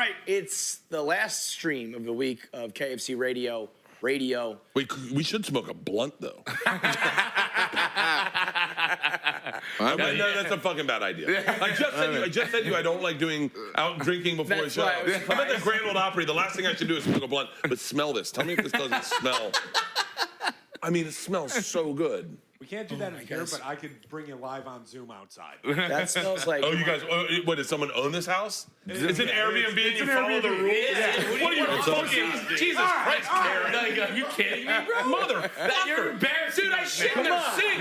right, it's the last stream of the week of KFC Radio. Wait, we should smoke a blunt, though. No, that's a fucking bad idea. I just said to you I don't like doing out drinking before a show. I'm at the Grand Ole Opry. The last thing I should do is smoke a blunt. But smell this. Tell me if this doesn't smell. I mean, it smells so good. We can't do that in here, but I could bring you live on Zoom outside. That smells like... Oh, you guys... what, does someone own this house? It's an Airbnb and you follow the rules? Yeah. What are you fucking... Jesus Christ, Karen. Are you kidding me, bro? Motherfucker. You're embarrassing. Dude, I shit in their sink.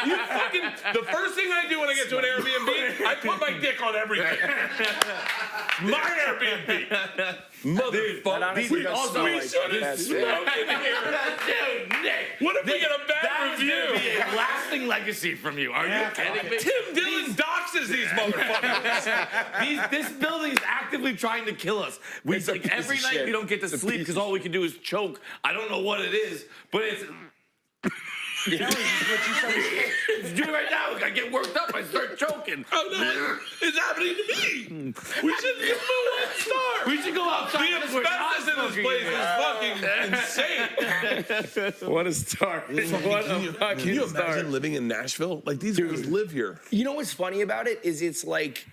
You fucking... The first thing I do when I get to an Airbnb, I put my dick on everything. My Airbnb. Motherfucker. We should have smoked in here. Dude, Nick. What if we get a bad review? That is going to be a lasting legacy from you. Are you kidding me? Tim Dillon doxes these motherfuckers. This building is actively trying to kill us. We like every night we don't get to sleep because all we can do is choke. I don't know what it is, but it's... Do it right now. I get worked up. I start choking. Oh no! It's happening to me. We should give him a 1 star. We should go outside. The asbestos in this place is fucking insane. What a star! What a fucking star! Can you imagine living in Nashville? Like these guys live here. You know what's funny about it is it's like,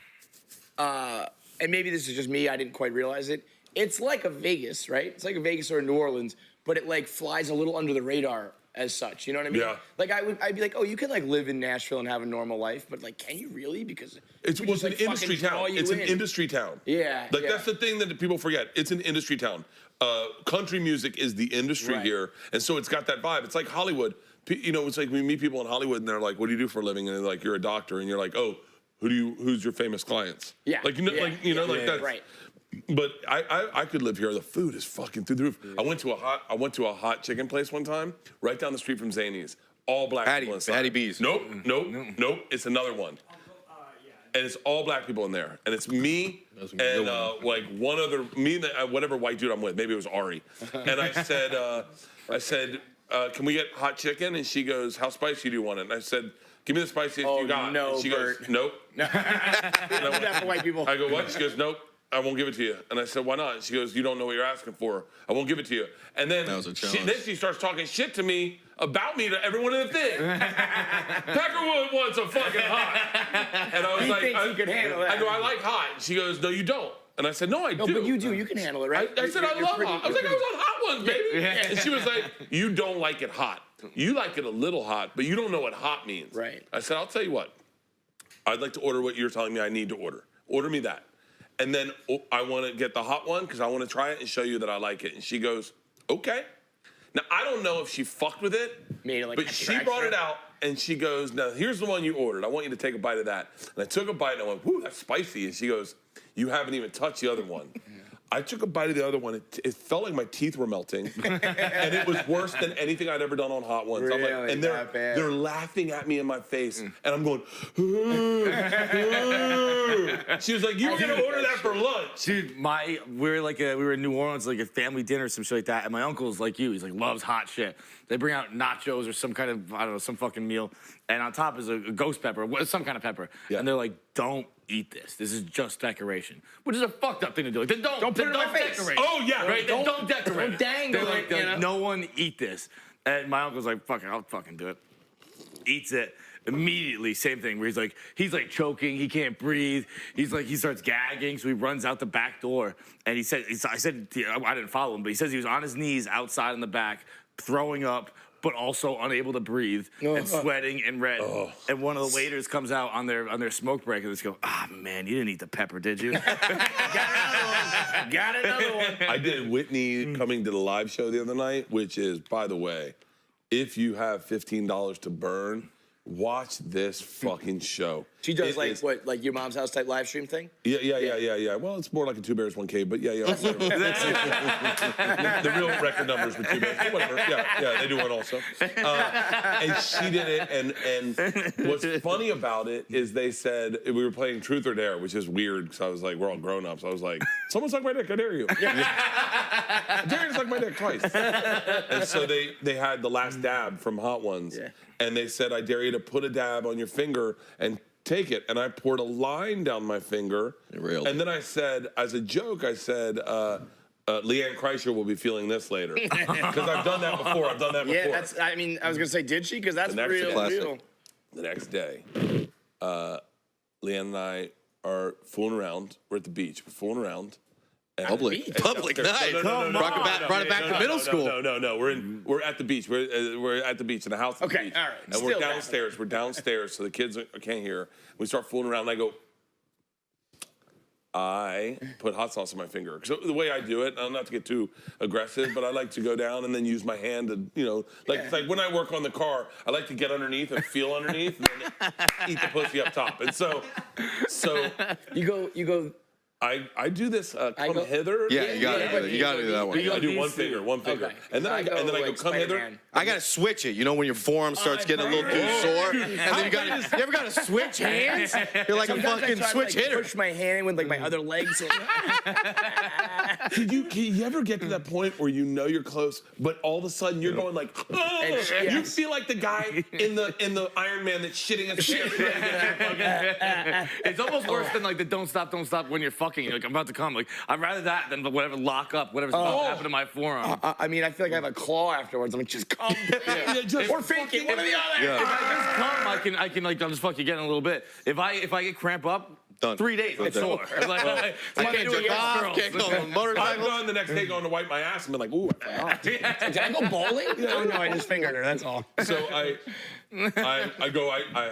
and maybe this is just me. I didn't quite realize it. It's like a Vegas, right? It's like a Vegas or a New Orleans, but it like flies a little under the radar. As such, you know what I mean? Yeah. Like I'd be like, oh, you can like live in Nashville and have a normal life, but like, can you really? Because it's an industry town. It's an industry town. Yeah. Like that's the thing that people forget. It's an industry town. Country music is the industry here, and so it's got that vibe. It's like Hollywood. You know, it's like we meet people in Hollywood and they're like, "What do you do for a living?" And they're like, "You're a doctor," and you're like, "Oh, who's your famous clients?" Yeah. Like that. Right. But I could live here. The food is fucking through the roof. Yeah. I went to a hot chicken place one time, right down the street from Zany's. All black people inside. Patty B's. Nope. It's another one. And it's all black people in there. And it's me and like one other, whatever white dude I'm with. Maybe it was Ari. And I said, can we get hot chicken? And she goes, how spicy do you want it? And I said, give me the spiciest you got. No, and she goes, nope. No. That's for white people. I go, what? She goes, nope. I won't give it to you. And I said, why not? And she goes, you don't know what you're asking for. I won't give it to you. And then she starts talking shit to me about me to everyone in the thing. Peckerwood wants a fucking hot. And I was he thinks he can handle that. I go, I like hot. And she goes, no, you don't. And I said, no, I do. No, but you do. You can handle it, right? I said, I love hot. I was like, I was on Hot Ones, baby. And she was like, you don't like it hot. You like it a little hot, but you don't know what hot means. Right. I said, I'll tell you what. I'd like to order what you're telling me I need to order. Order me that. And then I want to get the hot one because I want to try it and show you that I like it. And she goes, okay. Now, I don't know if she fucked with it, but she brought it out and she goes, now, here's the one you ordered. I want you to take a bite of that. And I took a bite and I went, whoo, that's spicy. And she goes, you haven't even touched the other one. I took a bite of the other one. It felt like my teeth were melting. And it was worse than anything I'd ever done on Hot Ones. Really? I'm like, and they're laughing at me in my face. And I'm going, she was like, you were going to order that for lunch. Dude, we were in New Orleans, like a family dinner or some shit like that. And my uncle's like you. He's like, loves hot shit. They bring out nachos or some kind of, I don't know, some fucking meal. And on top is a ghost pepper, some kind of pepper. Yeah. And they're like, don't eat this. This is just decoration. Which is a fucked up thing to do. Like, then don't put it in my face. Decorate. Oh, yeah. Right? Then don't decorate. Don't dangle it. They're like, no one eat this. And my uncle's like, fuck it, I'll fucking do it. Eats it. Immediately, same thing, where he's like choking, he can't breathe. He starts gagging, so he runs out the back door. And I said, I didn't follow him, but he says he was on his knees outside in the back, throwing up, but also unable to breathe and sweating and red. Oh. And one of the waiters comes out on their smoke break and just go, man, you didn't eat the pepper, did you? Got another one. I did Whitney coming to the live show the other night, which is, by the way, if you have $15 to burn, watch this fucking show. She does like your mom's house type live stream thing? Yeah. Well, it's more like a Two Bears, One Cave, but yeah. The real record numbers with Two Bears, but whatever. Yeah, they do one also. And she did it, and what's funny about it is they said, we were playing Truth or Dare, which is weird, because I was like, we're all grown-ups. I was like, someone suck my dick, I dare you. I dare you to suck my dick twice. And so they had the last dab from Hot Ones, and they said, I dare you to put a dab on your finger and take it. And I poured a line down my finger. Real. And then I said, as a joke, I said, Leanne Kreischer will be feeling this later. Because I've done that before. Yeah, that's. I mean, I was gonna say, did she? Because that's The next real. classic. The next day, Leanne and I are fooling around. We're at the beach. We're fooling around. And Public night. No. Brought it back to middle school. No. We're at the beach. We're at the beach in the house. At the Okay, beach. all right. And Still we're downstairs. We're downstairs, so the kids can't hear. We start fooling around, and I go. I put hot sauce on my finger. So the way I do it, not to get too aggressive, but I like to go down and then use my hand to, it's like when I work on the car, I like to get underneath and feel underneath and then eat the pussy up top. And so You go. I do this come hither. Yeah, you gotta do that one. I do one finger. Okay. And then I go like come hither. Spider-Man. I gotta switch it. You know when your forearm starts getting a little too sore, and then you ever gotta switch hands? You're like Sometimes a I fucking try to, switch hitter. Push my hand in with like my other leg. So Can you ever get to that point where you know you're close, but all of a sudden you're going like, And you feel like the guy in the Iron Man that's shitting his pants. It's almost worse than like the don't stop when you're fucking. You're like, I'm about to come. Like, I'd rather that than whatever lock up, whatever's about to happen to my forearm. I mean, I feel like I have a claw afterwards. I'm like, just come. Or fake it. One or the other. Yeah. If I just come, I can like, I'll just fuck you again in a little bit. If I get cramp up, Done. 3 days, it's sore. It's like, I can't jerk off, can't go on I've motorcycle. gone the next day going to wipe my ass and been like, ooh, I forgot. Did I go bowling? No, I just fingered her. That's all. So I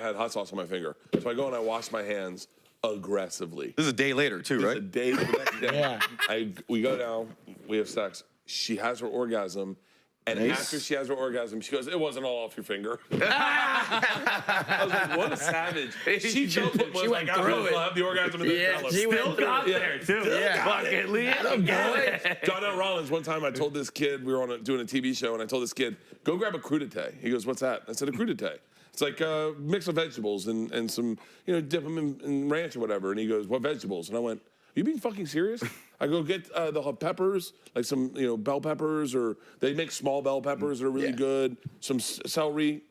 had hot sauce on my finger. So I go and I wash my hands aggressively. This is a day later too, The right? day, the next day. Yeah. We go down, we have sex. She has her orgasm. And after she has her orgasm, she goes, it wasn't all off your finger. I was like, what a savage. She felt it was like, I will have the orgasm and then tell us. she went Still through got it. there, too. Yeah. Fucking Leanne. Donnell Rollins, one time I told this kid, we were doing a TV show, and I told this kid, go grab a crudité. He goes, what's that? I said, a crudité. It's like a mix of vegetables and some, dip them in ranch or whatever. And he goes, what vegetables? And I went, are you being fucking serious? I go get the peppers, like some, bell peppers, or they make small bell peppers that are really good. Some celery.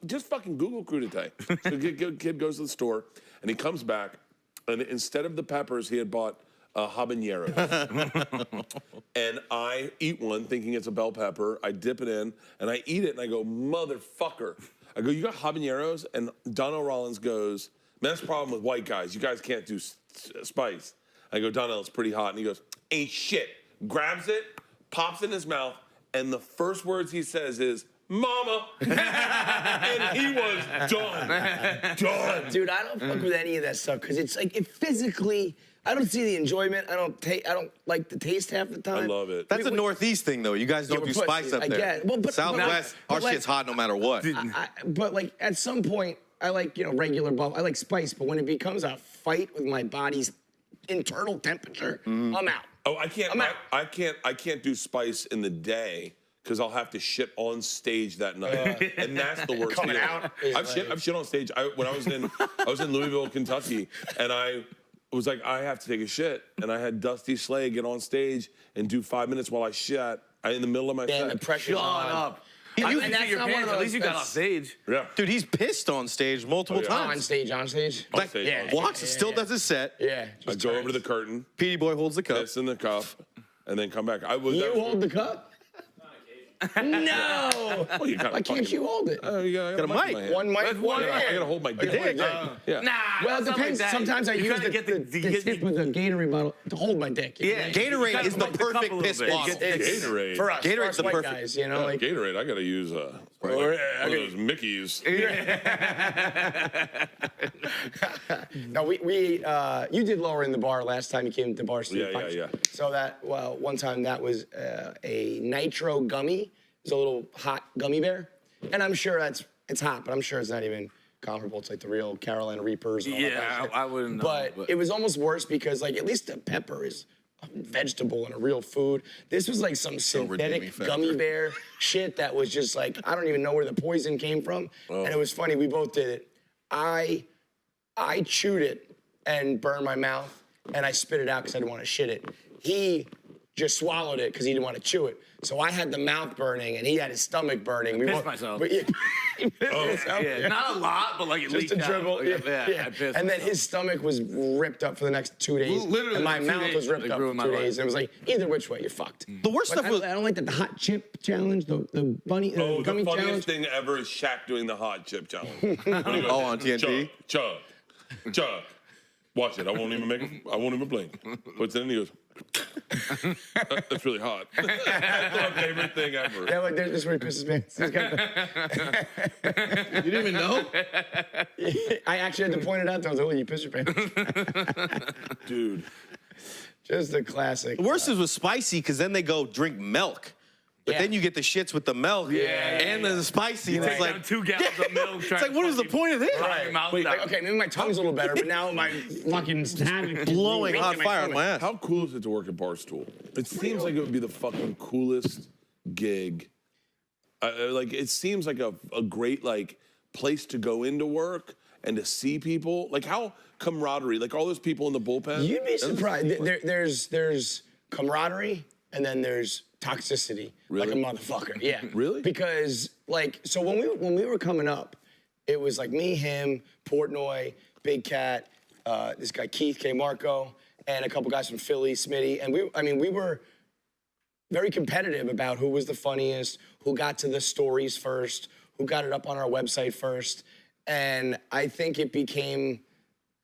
Just fucking Google crudité. So the kid goes to the store, and he comes back, and instead of the peppers, he had bought habaneros. And I eat one thinking it's a bell pepper. I dip it in, and I eat it, and I go, motherfucker. I go, you got habaneros? And Donnell Rollins goes, man, that's the problem with white guys. You guys can't do spice. I go, Donnell, it's pretty hot. And he goes, ain't shit. Grabs it, pops it in his mouth, and the first words he says is, mama. And he was done. Dude, I don't fuck with any of that stuff because it's like it physically. I don't see the enjoyment. I don't like the taste half the time. I love it. That's a Northeast thing though. You guys don't do spice up I there. get it. Well, but Southwest, our like, shit's hot no matter what. But like at some point, I like regular buff. I like spice, but when it becomes a fight with my body's internal temperature, I'm out. Oh, I can't do spice in the day because I'll have to shit on stage that night, and that's the worst. Coming feeling. out. I've shit on stage. When I was in Louisville, Kentucky, and I was like, I have to take a shit, and I had Dusty Slay get on stage and do 5 minutes while I shit in the middle of my And the set. pressure's Shut on. up. And You that's see your not one pants. of At least you got those- off stage. Yeah. Dude, he's pissed on stage multiple yeah. times. On stage. Like, stage, yeah. walks, still does his set. Yeah. I go over to the curtain, Petey Boy holds the cup. piss in the cup, and then come back. You hold the cup? No. Well, you Why can't you hold it? You got a mic. in my hand. One mic, That's one one I hand. gotta hold my dick. Yeah. Nah, Well, it it's not depends. like that. Sometimes I You use gotta the get tip of the Gatorade bottle to hold my dick. Yeah, Gatorade is the Like the cup a perfect little piss bit. bottle. Gatorade. For us, Gatorade's for us the white perfect- guys, like Gatorade, I gotta use one of those Mickeys. No, you did lower in the bar last time you came to Barstool. Yeah. So one time that was a nitro gummy. It was a little hot gummy bear, and I'm sure it's hot, but I'm sure it's not even comparable to like the real Carolina Reapers. And all that kind of Yeah, shit. I wouldn't know. But it was almost worse because like at least the pepper is a vegetable and a real food. This was like some redeeming synthetic factor. gummy bear shit that was just like I don't even know where the poison came from. And it was funny. We both did it. I chewed it and burned my mouth, and I spit it out because I didn't want to shit it. He just swallowed it because he didn't want to chew it. So I had the mouth burning, and he had his stomach burning. Pissed myself. He pissed himself. Yeah, not a lot, but like it Just leaked a dribble. out. Yeah. I pissed And then myself. his stomach was ripped up for the next 2 days. Literally, and my like 2 mouth days, was ripped like, up for ruined 2 my life. days. And it was like, either which way, you're fucked. The worst But stuff was I don't like the hot chip challenge, the bunny, Oh, the gummy funniest challenge. thing ever is Shaq doing the hot chip challenge. When he goes, Oh, on TNT? Chug. Watch it. I won't even blink. Puts it in and he goes, that's really hot. That's my favorite thing ever. Yeah, like this is where he pisses me. you didn't even know. I actually had to point it out to him. I was like, "Oh, you piss your pants." Dude. Just a classic. The worst is with spicy because then they go drink milk. But Yeah. then you get the shits with the milk and the spicy, and it's Take like down 2 gallons of milk. it's like, what is the point of this? Like, okay, maybe my tongue's a little better, but now my fucking stomach is Blowing hot in my fire on stomach. my ass. How cool is it to work at Barstool? It seems like it would be the fucking coolest gig. Like, it seems like a great, like, place to go into work and to see people. Like, how camaraderie, like all those people in the bullpen. You'd be surprised. There's camaraderie, and then there's toxicity, Really? like a motherfucker. Yeah. Really? Because like, so when we were coming up, it was like me, him, Portnoy, Big Cat, this guy Keith K. Marco, and a couple guys from Philly, Smitty, and we were very competitive about who was the funniest, who got to the stories first, who got it up on our website first, and I think it became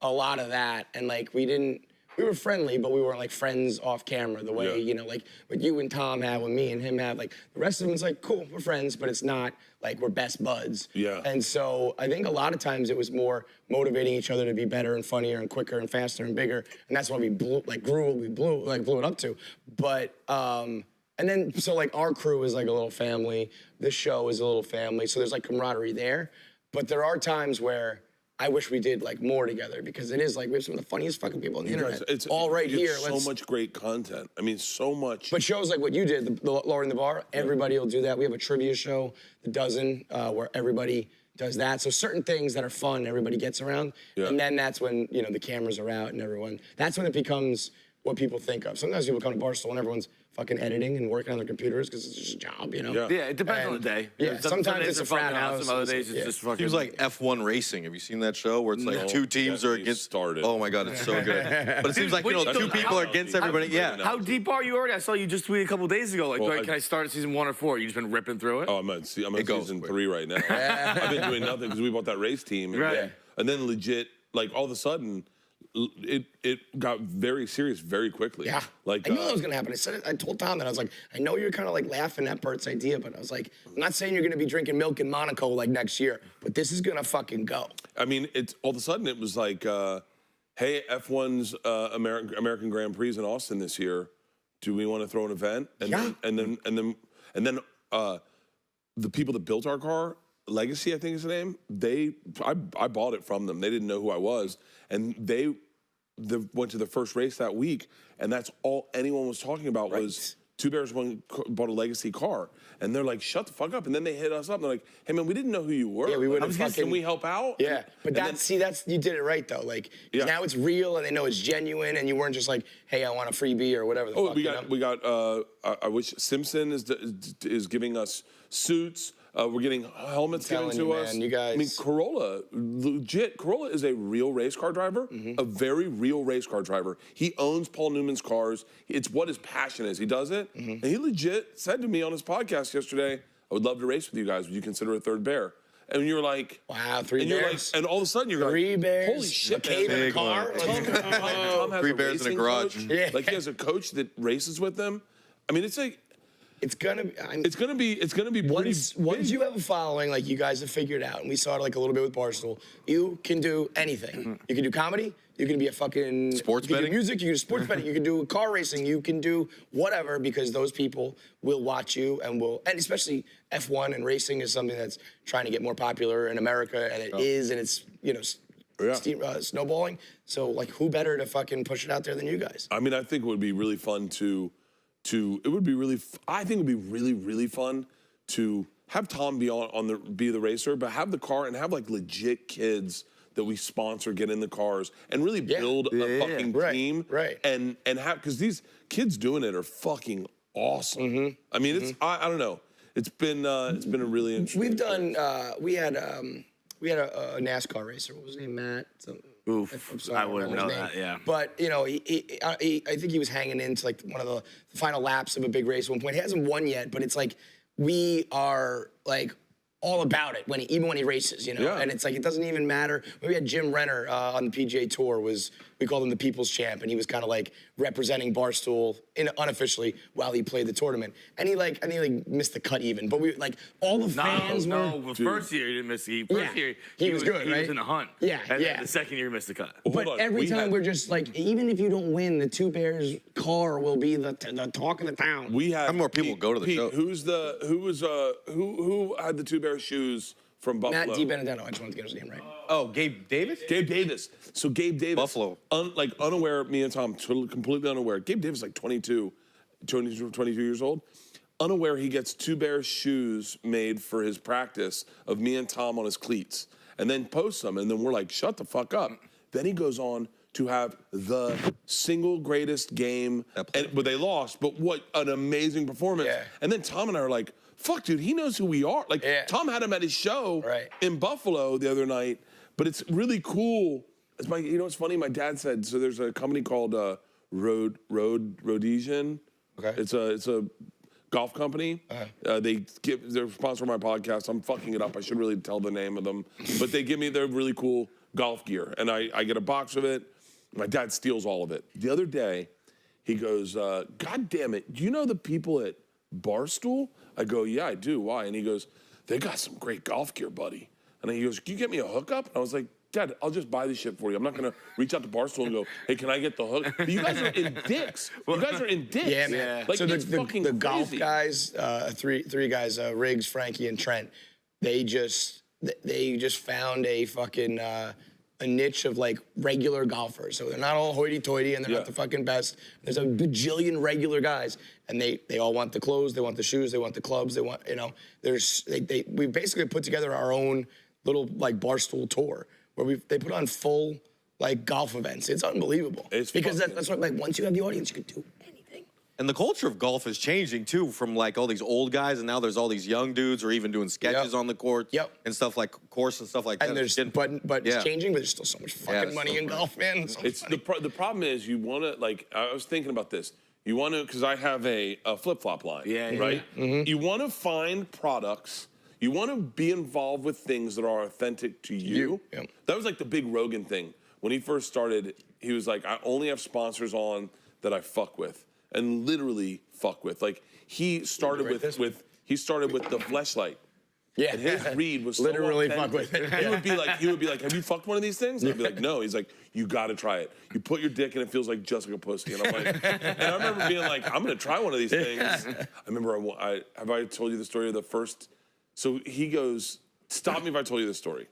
a lot of that, and like we were friendly, but we weren't like friends off camera the way, you know, like what you and Tom have, what me and him have. Like the rest of them is like, cool, we're friends, but it's not like we're best buds. Yeah. And so I think a lot of times it was more motivating each other to be better and funnier and quicker and faster and bigger. And that's why we blew it up to. But, and then, so like our crew is like a little family. This show is a little family. So there's like camaraderie there. But there are times where I wish we did like more together because it is like we have some of the funniest fucking people on the internet. It's all right you get here. So much great content. I mean, so much. But shows like what you did, the Lowering the Bar, everybody will do that. We have a trivia show, The Dozen, where everybody does that. So certain things that are fun, everybody gets around. Yeah. And then that's when, you know, the cameras are out and that's when it becomes what people think of. Sometimes people come to Barstool and everyone's fucking editing and working on their computers because it's just a job, you know? Yeah. Yeah, it depends on the day. Yeah, sometimes days it's are a frat fucking house. Some other days it's just fucking. Seems like F1 racing. Have you seen that show where it's like No. two teams are That against? started. Oh my god, it's so good. But it seems like Wait, two people are against everybody. Yeah. How deep are you already? I saw you just tweet a couple days ago. Like, Well, can I start season 1 or 4? You just been ripping through it. Oh, I'm on goes season quick. 3 right now. I've been doing nothing because we bought that race team. And, Right. and then legit, like all of a sudden, it got very serious very quickly. Yeah. Like, I knew that was gonna happen. I told Tom that. I was like, I know you're kind of like laughing at Bert's idea, but I was like, I'm not saying you're gonna be drinking milk in Monaco like next year, but this is gonna fucking go. I mean, it's all of a sudden it was like, hey, F1's American Grand Prix in Austin this year. Do we want to throw an event? And Yeah. then the people that built our car, Legacy, I think is the name. I bought it from them. They didn't know who I was, and they went to the first race that week, and that's all anyone was talking about was Two Bears bought a Legacy car, and they're like, "Shut the fuck up!" And then they hit us up. And they're like, "Hey man, we didn't know who you were. Yeah, we would've Can fucking- we help out?" Yeah, but And that's you did it right though. Like now it's real and they know it's genuine, and you weren't just like, hey, I want a freebie or whatever. Oh, we got. I wish Simpson is giving us suits. We're getting helmets given telling to you, us. man, you guys- I mean, Corolla, legit. Corolla is a real race car driver, a very real race car driver. He owns Paul Newman's cars. It's what his passion is. He does it, and he legit said to me on his podcast yesterday, "I would love to race with you guys. Would you consider a third bear?" And you're like, wow, 3 and bears. you're like, and all of a sudden you're 3 like, bears. holy shit, a cave in a Big car. one. Let's go. Tom has 3 a bears in a racing garage. coach. Yeah. Like he has a coach that races with them. I mean, it's like It's gonna be. it's gonna be pretty Once big. you have a following, like you guys have figured out, and we saw it like a little bit with Barstool, you can do anything. You can do comedy, you can be a fucking Sports you can do betting? music, you can do sports betting, you can do car racing, you can do whatever because those people will watch you and especially F1 and racing is something that's trying to get more popular in America, and it is, and it's snowballing. So like, who better to fucking push it out there than you guys? I mean, I think it would be really fun it would be really, I think it would be really, really fun to have Tom be be the racer, but have the car and have like legit kids that we sponsor, get in the cars, and really build a fucking team. Right. And have, because these kids doing it are fucking awesome. I mean, it's I don't know. It's been a really interesting. We've done. We had a NASCAR racer. What was his name? Matt. Oof. I'm sorry, I wouldn't know his name. that. Yeah. But you know, I think he was hanging into like one of the final laps of a big race at one point. He hasn't won yet, but it's like we are like all about it even when he races, you know. Yeah. And it's like it doesn't even matter. We had Jim Renner on the PGA Tour. We called him the People's Champ, and he was kind of like representing Barstool unofficially while he played the tournament. And I think he missed the cut even. But we like all the fans were. No, first year he didn't miss the first year he was good, He right? was in the hunt. Yeah, and yeah. then the second year he missed the cut. But every time we're just like, even if you don't win, the Two Bears car will be the talk of the town. We had How more people go to the show? Who had the Two Bear shoes from Buffalo? Matt DiBenedetto. I just wanted to get his name right. Oh, Gabe Davis? Gabe Davis. So Gabe Davis. Buffalo. Unaware, me and Tom, totally, completely unaware. Gabe Davis, like 22 years old. Unaware, he gets Two Bear shoes made for his practice of me and Tom on his cleats. And then posts them, and then we're like, shut the fuck up. Then he goes on to have the single greatest game. But they lost, but what an amazing performance. Yeah. And then Tom and I are like, fuck, dude, he knows who we are. Like, Tom had him at his show in Buffalo the other night, but it's really cool. You know what's funny? My dad said, so there's a company called Rhodesian. Okay. It's a golf company. They're sponsoring my podcast. I'm fucking it up. I should really tell the name of them. But they give me their really cool golf gear, and I get a box of it. My dad steals all of it. The other day, he goes, God damn it, do you know the people at Barstool? I go, yeah, I do. Why? And he goes, they got some great golf gear, buddy. And he goes, can you get me a hookup? And I was like, Dad, I'll just buy this shit for you. I'm not going to reach out to Barstool and go, hey, can I get the hook? But you guys are in dicks. You guys are in dicks. Yeah, man. Like, so it's fucking the crazy. golf guys, three guys, Riggs, Frankie, and Trent, they just found a fucking a niche of like regular golfers. So they're not all hoity-toity and they're not the fucking best. There's a bajillion regular guys, and they all want the clothes, they want the shoes, they want the clubs, they want, you know. We basically put together our own little like Barstool tour where they put on full like golf events. It's unbelievable. Because that's what, like, once you have the audience, you can do anything. And the culture of golf is changing too, from like all these old guys, and now there's all these young dudes who are even doing sketches on the court and stuff like course and stuff like that. And there's but it's changing, but there's still so much fucking money in golf, man. It's the problem is you want to, like, I was thinking about this. You want to, because I have a flip-flop line, right? Mm-hmm. You want to find products. You want to be involved with things that are authentic to you. That was like the big Rogan thing. When he first started, he was like, I only have sponsors on that I fuck with. And literally fuck with. Like, he started with the Fleshlight. Yeah. And his read was literally so fuck with it. He would be like, have you fucked one of these things? And I'd be like, no. He's like, you got to try it. You put your dick and it feels like just like a pussy. And I'm like, and I remember being like, I'm going to try one of these things. I remember, have I told you the story of the first? So he goes, stop me if I told you this story.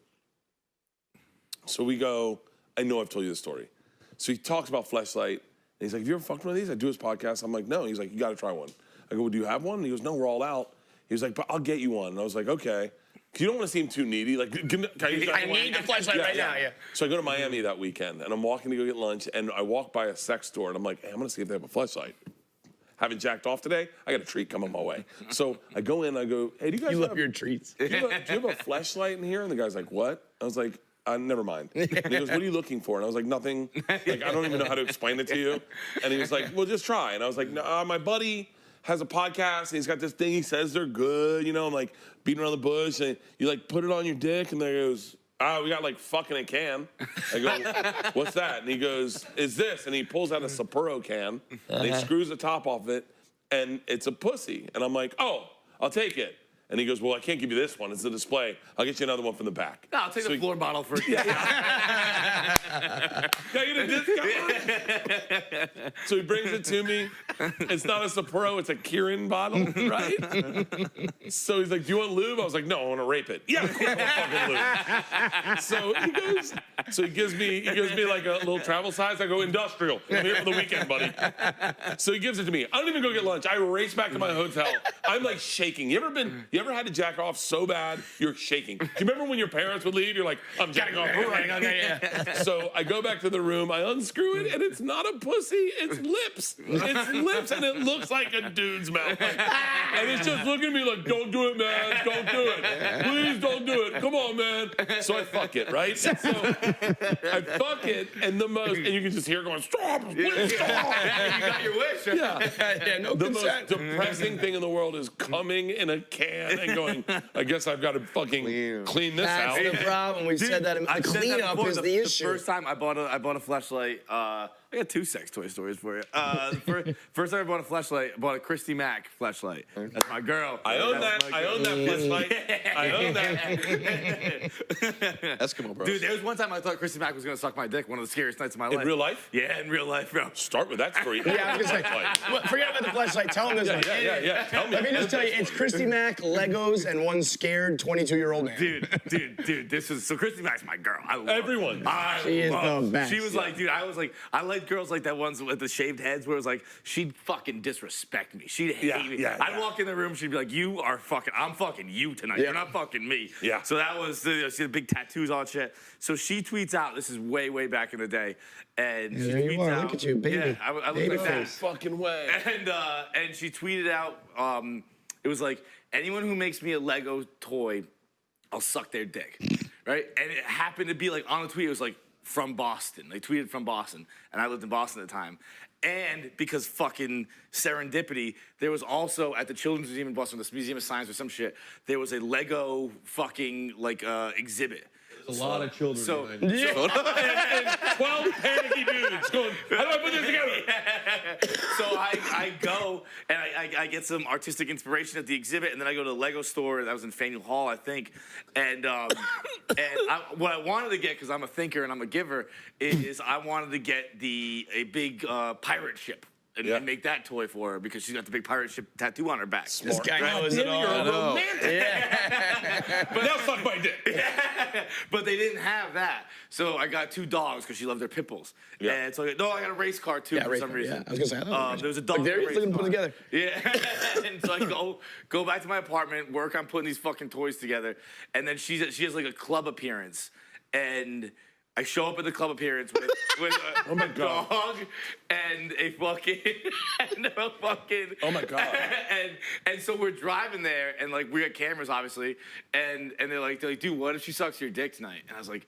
So we go, I know I've told you this story. So he talks about Fleshlight. And he's like, have you ever fucked one of these? I do his podcast. I'm like, no. He's like, you got to try one. I go, well, do you have one? And he goes, no, we're all out. He was like, but I'll get you one. And I was like, okay. Because you don't want to seem too needy. Like, I need the Fleshlight right now, So I go to Miami that weekend, and I'm walking to go get lunch, and I walk by a sex store, and I'm like, hey, I'm going to see if they have a Fleshlight. Haven't jacked off today? I got a treat coming my way. So I go in, I go, hey, do you guys love your treats. Do you have a Fleshlight in here? And the guy's like, what? I was like, never mind. And he goes, what are you looking for? And I was like, nothing. Like, I don't even know how to explain it to you. And he was like, well, just try. And I was like, no, my buddy has a podcast, and he's got this thing. He says they're good. You know, I'm like beating around the bush. And you like put it on your dick, and there goes, we got like fucking a can. I go, what's that? And he goes, is this? And he pulls out a Sapporo can, and he screws the top off it, and it's a pussy. And I'm like, oh, I'll take it. And he goes, well, I can't give you this one. It's a display. I'll get you another one from the back. No, I'll take the floor bottle for you. Can I get a discount? So he brings it to me. It's not a Sapporo, it's a Kirin bottle, right? So he's like, do you want lube? I was like, no, I want to rape it. Yeah, of course I want fucking lube. So he gives me like a little travel size. I go, industrial. I'm here for the weekend, buddy. So he gives it to me. I don't even go get lunch. I race back to my hotel. I'm like shaking. You ever ever had to jack off so bad you're shaking? Do you remember when your parents would leave? You're like, I'm jacking off right now. So I go back to the room, I unscrew it, and it's not a pussy, it's lips. It's lips, and it looks like a dude's mouth. And it's just looking at me like, don't do it, man. Don't do it. Please don't do it. Come on, man. So I fuck it, right? So I fuck it, and you can just hear it going, stop, please stop. You got your wish. Yeah, no The consent. most depressing thing in the world is coming in a can and going, I guess I've got to fucking clean this That's out. the problem. We said that. The cleanup is the issue. The first time I bought a fleshlight, I got 2 sex toy stories for you. First time I bought a fleshlight, I bought a Christy Mack fleshlight. That's my girl. I own that. I own that fleshlight. I own that. Eskimo bros. Dude, there was one time I thought Christy Mack was gonna suck my dick. One of the scariest nights of my life. In real life? Yeah, in real life, bro. Start with that story. Yeah, I was gonna say, well, forget about the flashlight. Tell him this. Yeah. Tell me. Let me just tell you, it's Christy Mack, Legos, and one scared 22-year-old man. Dude, this is so Christy Mack's my girl. I love her. Everyone. She is the best. She was like, dude, I like girls like that ones with the shaved heads where it was like, she'd fucking disrespect me. She'd hate me. I'd walk in the room, she'd be like, I'm fucking you tonight. Yeah. You're not fucking me. Yeah. So that was, she had big tattoos, all that shit. So she tweets out, this is way, way back in the day. And she there you tweets are. out. Look at you, baby. Yeah, I look Baby like that. face. Fucking way. And she tweeted out, it was like, anyone who makes me a Lego toy, I'll suck their dick, right? And it happened to be like on the tweet, it was like from Boston. They tweeted from Boston, and I lived in Boston at the time. And because fucking serendipity, there was also at the Children's Museum in Boston, this Museum of Science or some shit, there was a Lego fucking like exhibit. There's a lot of children. So, And 12 panicky dudes going, how do I put this together? So I go and I get some artistic inspiration at the exhibit, and then I go to the Lego store that was in Faneuil Hall, I think. And what I wanted to get, because I'm a thinker and I'm a giver, is I wanted to get a big pirate ship. And make that toy for her because she's got the big pirate ship tattoo on her back. This guy knows it all. You're a romantic. But now suck my dick. But they didn't have that. So I got 2 dogs because she loved their pit bulls. Yeah. And so I got a race car too for some reason. Yeah, I was gonna say, there was a dog. Like, there in a you race put car. together. Yeah. And so I go back to my apartment, work on putting these fucking toys together, and then she has like a club appearance, and I show up at the club appearance with a dog and a fucking Oh my God. and so we're driving there, and like we got cameras obviously, and they're like, dude, what if she sucks your dick tonight? And I was like,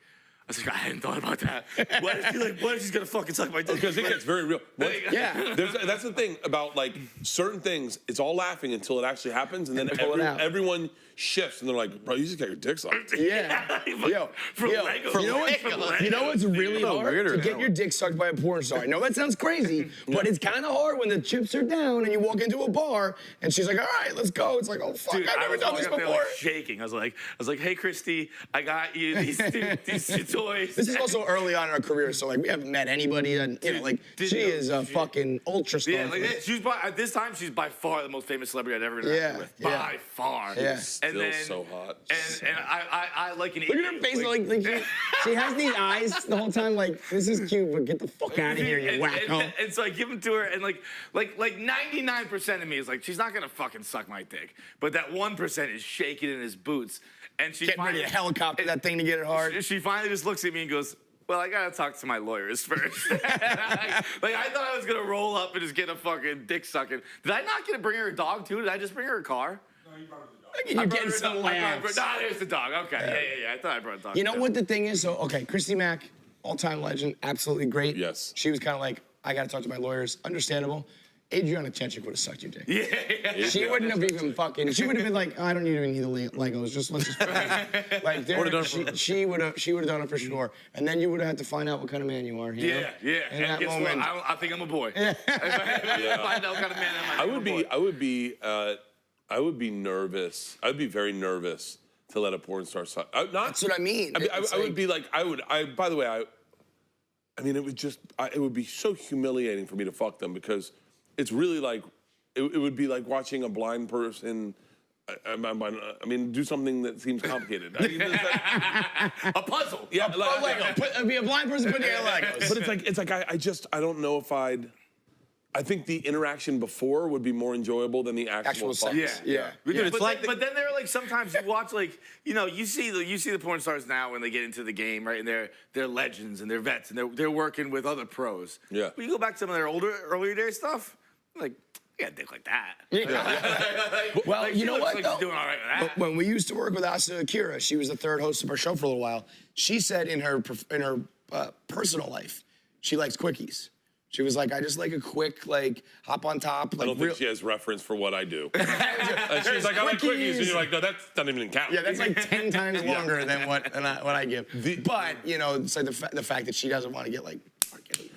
I hadn't thought about that. What if she's gonna fucking suck my dick? Because it gets very real. Yeah. That's the thing about like certain things. It's all laughing until it actually happens, and then pull it out. everyone shifts, and they're like, "Bro, you just got your dick sucked." Yeah. Yo, Lego. you know what's really hard? To get your dick sucked by a porn star. I know that sounds crazy, but it's kind of hard when the chips are down and you walk into a bar and she's like, all right, let's go. It's like, oh, fuck, Dude, I've never done this up there, before. like, shaking. I was like, hey, Christy, I got you these 2 toys. This is also early on in our career, so like we haven't met anybody, and she is a fucking ultra star. Yeah, like at this time she's by far the most famous celebrity I'd ever interacted with. By far. Yeah. Still so hot. And I like an Look at her face, like she has these eyes the whole time, like, this is cute, but get the fuck out of here, you wacko. And so I give them to her, and like 99% of me is like, she's not gonna fucking suck my dick, but that 1% is shaking in his boots, and she Getting ready to helicopter that thing to get it hard. She finally just looks at me and goes, well, I gotta talk to my lawyers first. Like, I thought I was gonna roll up and just get a fucking dick sucking. Did I not get to bring her a dog too? Did I just bring her a car? No, you brought her the dog. You're getting some laughs. There's the dog. Okay, yeah. I thought I brought a dog. You know what the thing is? So, okay, Christy Mack, all-time legend, absolutely great. Yes. She was kind of like, I got to talk to my lawyers. Understandable. Adriana Chechik would have sucked your dick. Yeah. She wouldn't have even fucking. She would have been like, I don't even need the Legos. Let's just. Like, she would have done it for sure. And then you would have had to find out what kind of man you are. You know? Yeah. In And that guess moment. what? I think I'm a boy. Yeah. Find out what kind of man am I would be nervous. I would be very nervous to let a porn star suck. That's what I mean. I would be like, by the way, I mean, it would be so humiliating for me to fuck them because it's really like, it would be like watching a blind person, I mean, do something that seems complicated. I mean, a puzzle. Yeah, Lego. Be a blind person putting together Legos. But it's like I don't know if I'd I think the interaction before would be more enjoyable than the actual sex. fucks. Yeah. Dude, it's But then there are like sometimes you watch like you see the porn stars now when they get into the game, right? And they're legends and they're vets and they're working with other pros. Yeah. But you go back to some of their earlier day stuff, like you got a dick like that. Well, you know what? Like she's doing all right with that. When we used to work with Asa Akira, she was the third host of our show for a little while. She said in her personal life, she likes quickies. She was like, I just like a quick, like, hop on top. Like, I don't think she has reference for what I do. And she's like, I like quickies. And you're like, no, that doesn't even count. Yeah, that's like 10 times longer than what I give. But, you know, it's like the fact that she doesn't want to get, like,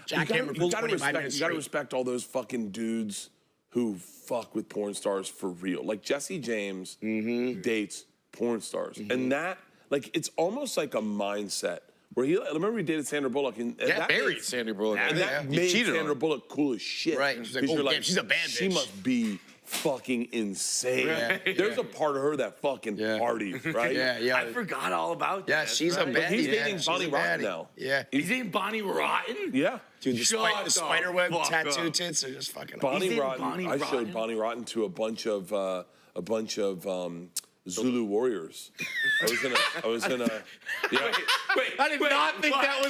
jackhammered for 25 minutes You gotta straight. respect all those fucking dudes who fuck with porn stars for real. Like Jesse James dates porn stars. And that, like, it's almost like a mindset. Where remember he dated Sandra Bullock and that Married Sandra Bullock. And that made Sandra Bullock cool as shit. Right. She's like, 'Cause oh, you're damn, she's a bad She bitch. must be fucking insane. Right. There's a part of her that fucking parties, right? Yeah. I forgot all about Yeah, that. she's a right? bad. He's yeah, dating she's Bonnie a Rotten baddie. now. Yeah. He's dating Bonnie Rotten? Yeah. Dude, the Shut spider web the fuck tattoo up. tits are just fucking Bonnie dating Rotten. Bonnie I Rotten? showed Bonnie Rotten to a bunch of Zulu warriors. I was in a. Yeah. Wait, I did not think that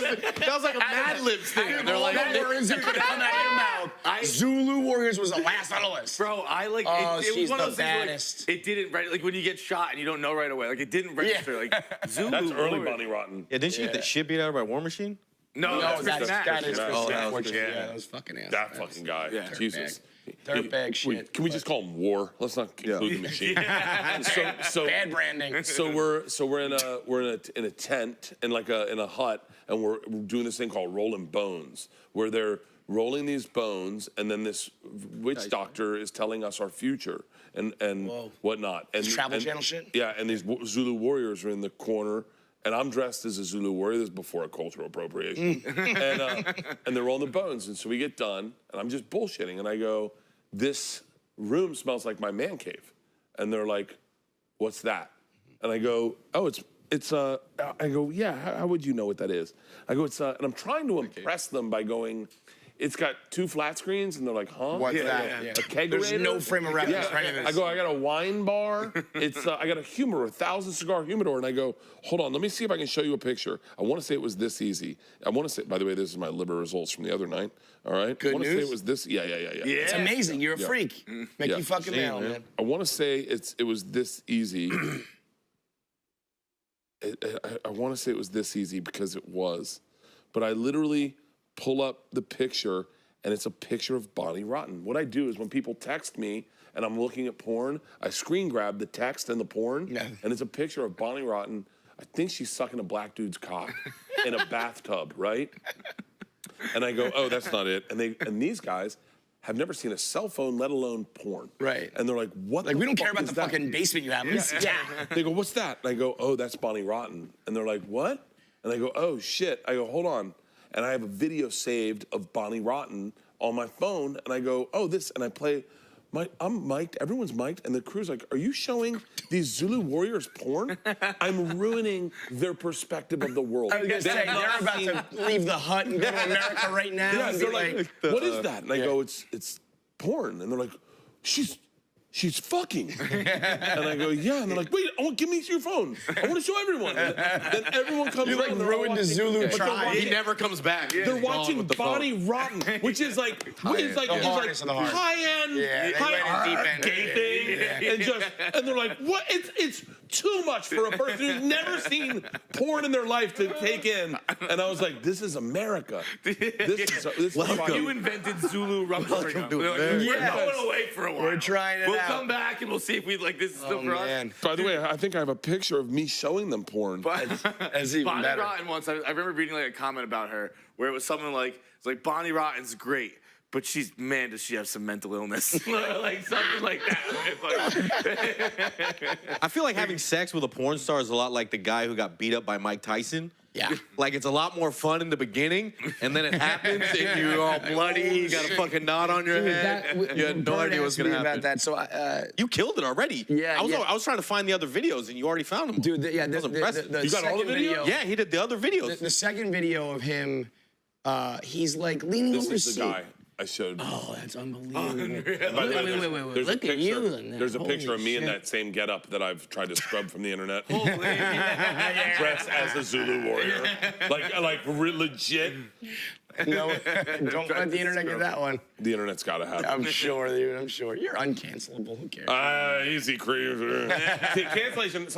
was like a Mad Libs thing. They're like, words that could come out of your mouth. Zulu Warriors was the last on the list. Bro, I like Oh, it she's was one of the those things where, baddest. like, it didn't like when you get shot and you don't know right away. Like it didn't register. Like Zulu. That's early Warrior. Bonnie Rotten. yeah, didn't she get the shit beat out of her by War Machine? No, No, that's that is Chris Chris Nash. Nash. Oh, that was Yeah, Chris that was fucking ass. That fucking guy. Yeah. Jesus. Dirtbag shit. Can we just call him War? Let's not include the machine. So Bad branding. So we're in a tent in a hut, and we're doing this thing called rolling bones, where they're rolling these bones, and then this witch doctor is telling us our future and whatnot. And Travel Channel shit? Yeah, and these Zulu warriors are in the corner. And I'm dressed as a Zulu warrior. This is before cultural appropriation. And they're rolling the bones. And so we get done, and I'm just bullshitting. And I go, this room smells like my man cave. And they're like, what's that? And I go, oh, I go, yeah, how would you know what that is? I go, and I'm trying to impress them by going, it's got 2 flat screens, and they're like, huh? What's that? A Yeah. kegerator? There's no frame of reference for any of this. I go, I got a wine bar. It's I got a humidor, 1,000 cigar humidor, and I go, hold on, let me see if I can show you a picture. I want to say it was this easy. I want to say, by the way, this is my liver results from the other night. All right, Good I want to say news? it was this. Yeah. It's amazing. You're a freak. Make Yeah. you fucking male, man. I want to say it was this easy. I want to say it was this easy because it was, but I literally pull up the picture. And it's a picture of Bonnie Rotten. What I do is when people text me and I'm looking at porn, I screen grab the text and the porn, and it's a picture of Bonnie Rotten. I think she's sucking a black dude's cock in a bathtub, right? And I go, oh, that's not it. And these guys have never seen a cell phone, let alone porn. Right. And they're like, what? Like, we don't care fuck about is the that? fucking basement you have. Yeah. They go, what's that? And I go, oh, that's Bonnie Rotten. And they're like, what? And I go, oh, shit. I go, hold on. And I have a video saved of Bonnie Rotten on my phone, and I go, oh, this, and I play, I'm mic'd, everyone's mic'd, and the crew's like, are you showing these Zulu warriors porn? I'm ruining their perspective of the world. I was gonna say, they're about to leave the hut and go to America right now. Yeah, and they're be like, what is that? And I go, it's porn. And they're like, she's fucking. And I go, yeah. And they're like, wait, give me your phone. I want to show everyone. And then everyone comes You, like, around, they're all ruined the watching- Zulu but they're tribe. watching- He never comes back. They're watching Bonnie Rotten, which is like, hardest of the hard. high-end, Yeah, they went in deep end. gay thing, and they're like, what? It's too much for a person who's never seen porn in their life to take in. And I was like, this is America. This is Welcome. You invented Zulu Rumspringa. to We're America. going away for a while. We're trying it We'll out. come back and we'll see if we like this is still for us. Man. By the way, I think I have a picture of me showing them porn. That's even Bonnie better. Rotten once, I remember reading like a comment about her where it was something like, it's like Bonnie Rotten's great, but does she have some mental illness? Like something like that. I feel like having sex with a porn star is a lot like the guy who got beat up by Mike Tyson. Yeah. Like, it's a lot more fun in the beginning, and then it happens, and you're all bloody, you got a fucking knot on your head. You had no idea what's going to happen. about that. So, You killed it already. Yeah, I was trying to find the other videos, and you already found them. dude, That was impressive. You got all the second videos? Yeah, he did the other videos. The second video of him, he's like leaning This over his is seat. the guy. I showed. Oh, that's unbelievable. By the way, Wait. there's Look a at you. picture. In there. There's a Holy picture of me in shit. that same getup that I've tried to scrub from the internet. Holy. Dressed as a Zulu warrior, like legit. No, don't let the internet get that one. The internet's got to have it. I'm sure, dude. I'm sure. You're uncancelable. Who cares? Easy cream. See, cancellation.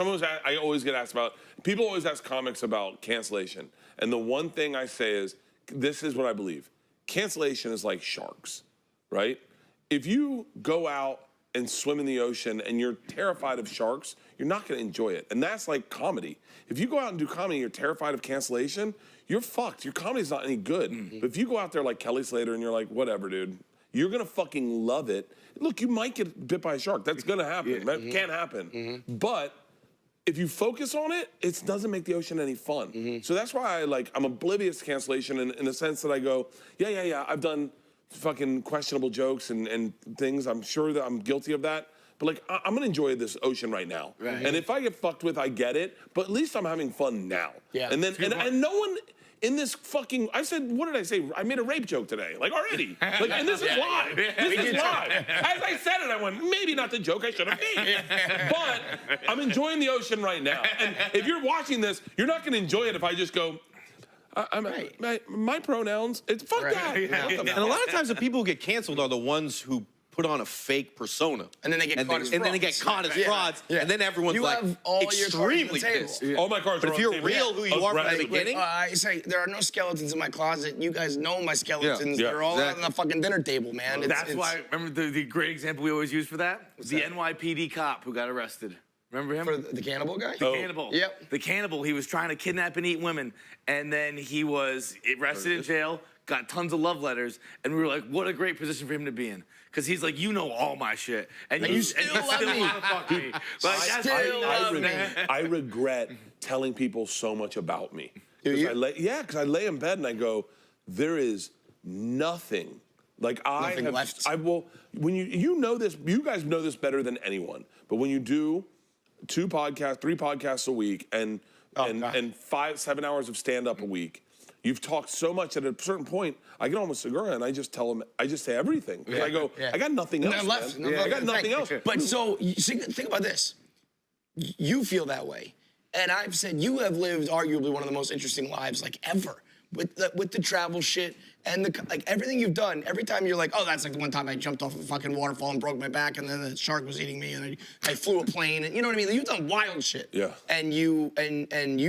I always get asked about. People always ask comics about cancellation, and the one thing I say is, this is what I believe. Cancellation is like sharks, right? If you go out and swim in the ocean and you're terrified of sharks, you're not going to enjoy it. And that's like comedy. If you go out and do comedy and you're terrified of cancellation, you're fucked. Your comedy's not any good. Mm-hmm. But if you go out there like Kelly Slater and you're like, whatever, dude, you're going to fucking love it. Look, you might get bit by a shark. That's going to happen. Yeah. That can happen. Mm-hmm. But if you focus on it, it doesn't make the ocean any fun. Mm-hmm. So that's why I'm oblivious to cancellation in the sense that I go, yeah, I've done fucking questionable jokes and things. I'm sure that I'm guilty of that. But like, I'm gonna enjoy this ocean right now. Right. And if I get fucked with, I get it. But at least I'm having fun now. Yeah. And then and no one in this fucking, I said, what did I say? I made a rape joke today, like already. Like, and this is live. This is live. As I said it, I went, maybe not the joke I should have made. But I'm enjoying the ocean right now. And if you're watching this, you're not gonna enjoy it if I just go, my pronouns, it's fuck that. Yeah. And a lot of times the people who get canceled are the ones who put on a fake persona. And then they get caught as frauds. And then they get caught as frauds. Yeah. And then everyone's like extremely pissed. Yeah. All my cards But are if you're on real who you are from the beginning. I say, there are no skeletons in my closet. You guys know my skeletons. They're all on the fucking dinner table, man. That's why, remember the great example we always use for that? Was the NYPD cop who got arrested. Remember him? For the cannibal guy? The cannibal. Yep. The cannibal, he was trying to kidnap and eat women. And then he was arrested in jail, got tons of love letters, and we were like, what a great position for him to be in. Because he's like, you know all my shit. And you still love me. Fuck me. I regret telling people so much about me. Because I lay in bed and I go, there is nothing. Like nothing left. When you know this, you guys know this better than anyone. But when you do 3 podcasts a week and 5-7 hours of stand-up a week, you've talked so much at a certain point, I get home with Segura and I just say everything. Yeah. I go, I got nothing else. I got nothing else. But so, think about this. You feel that way. And I've said you have lived arguably one of the most interesting lives like ever. With the travel shit and everything you've done, every time you're like, oh, that's like the one time I jumped off a fucking waterfall and broke my back, and then the shark was eating me, and I flew a plane, and you know what I mean? You've done wild shit. Yeah. And you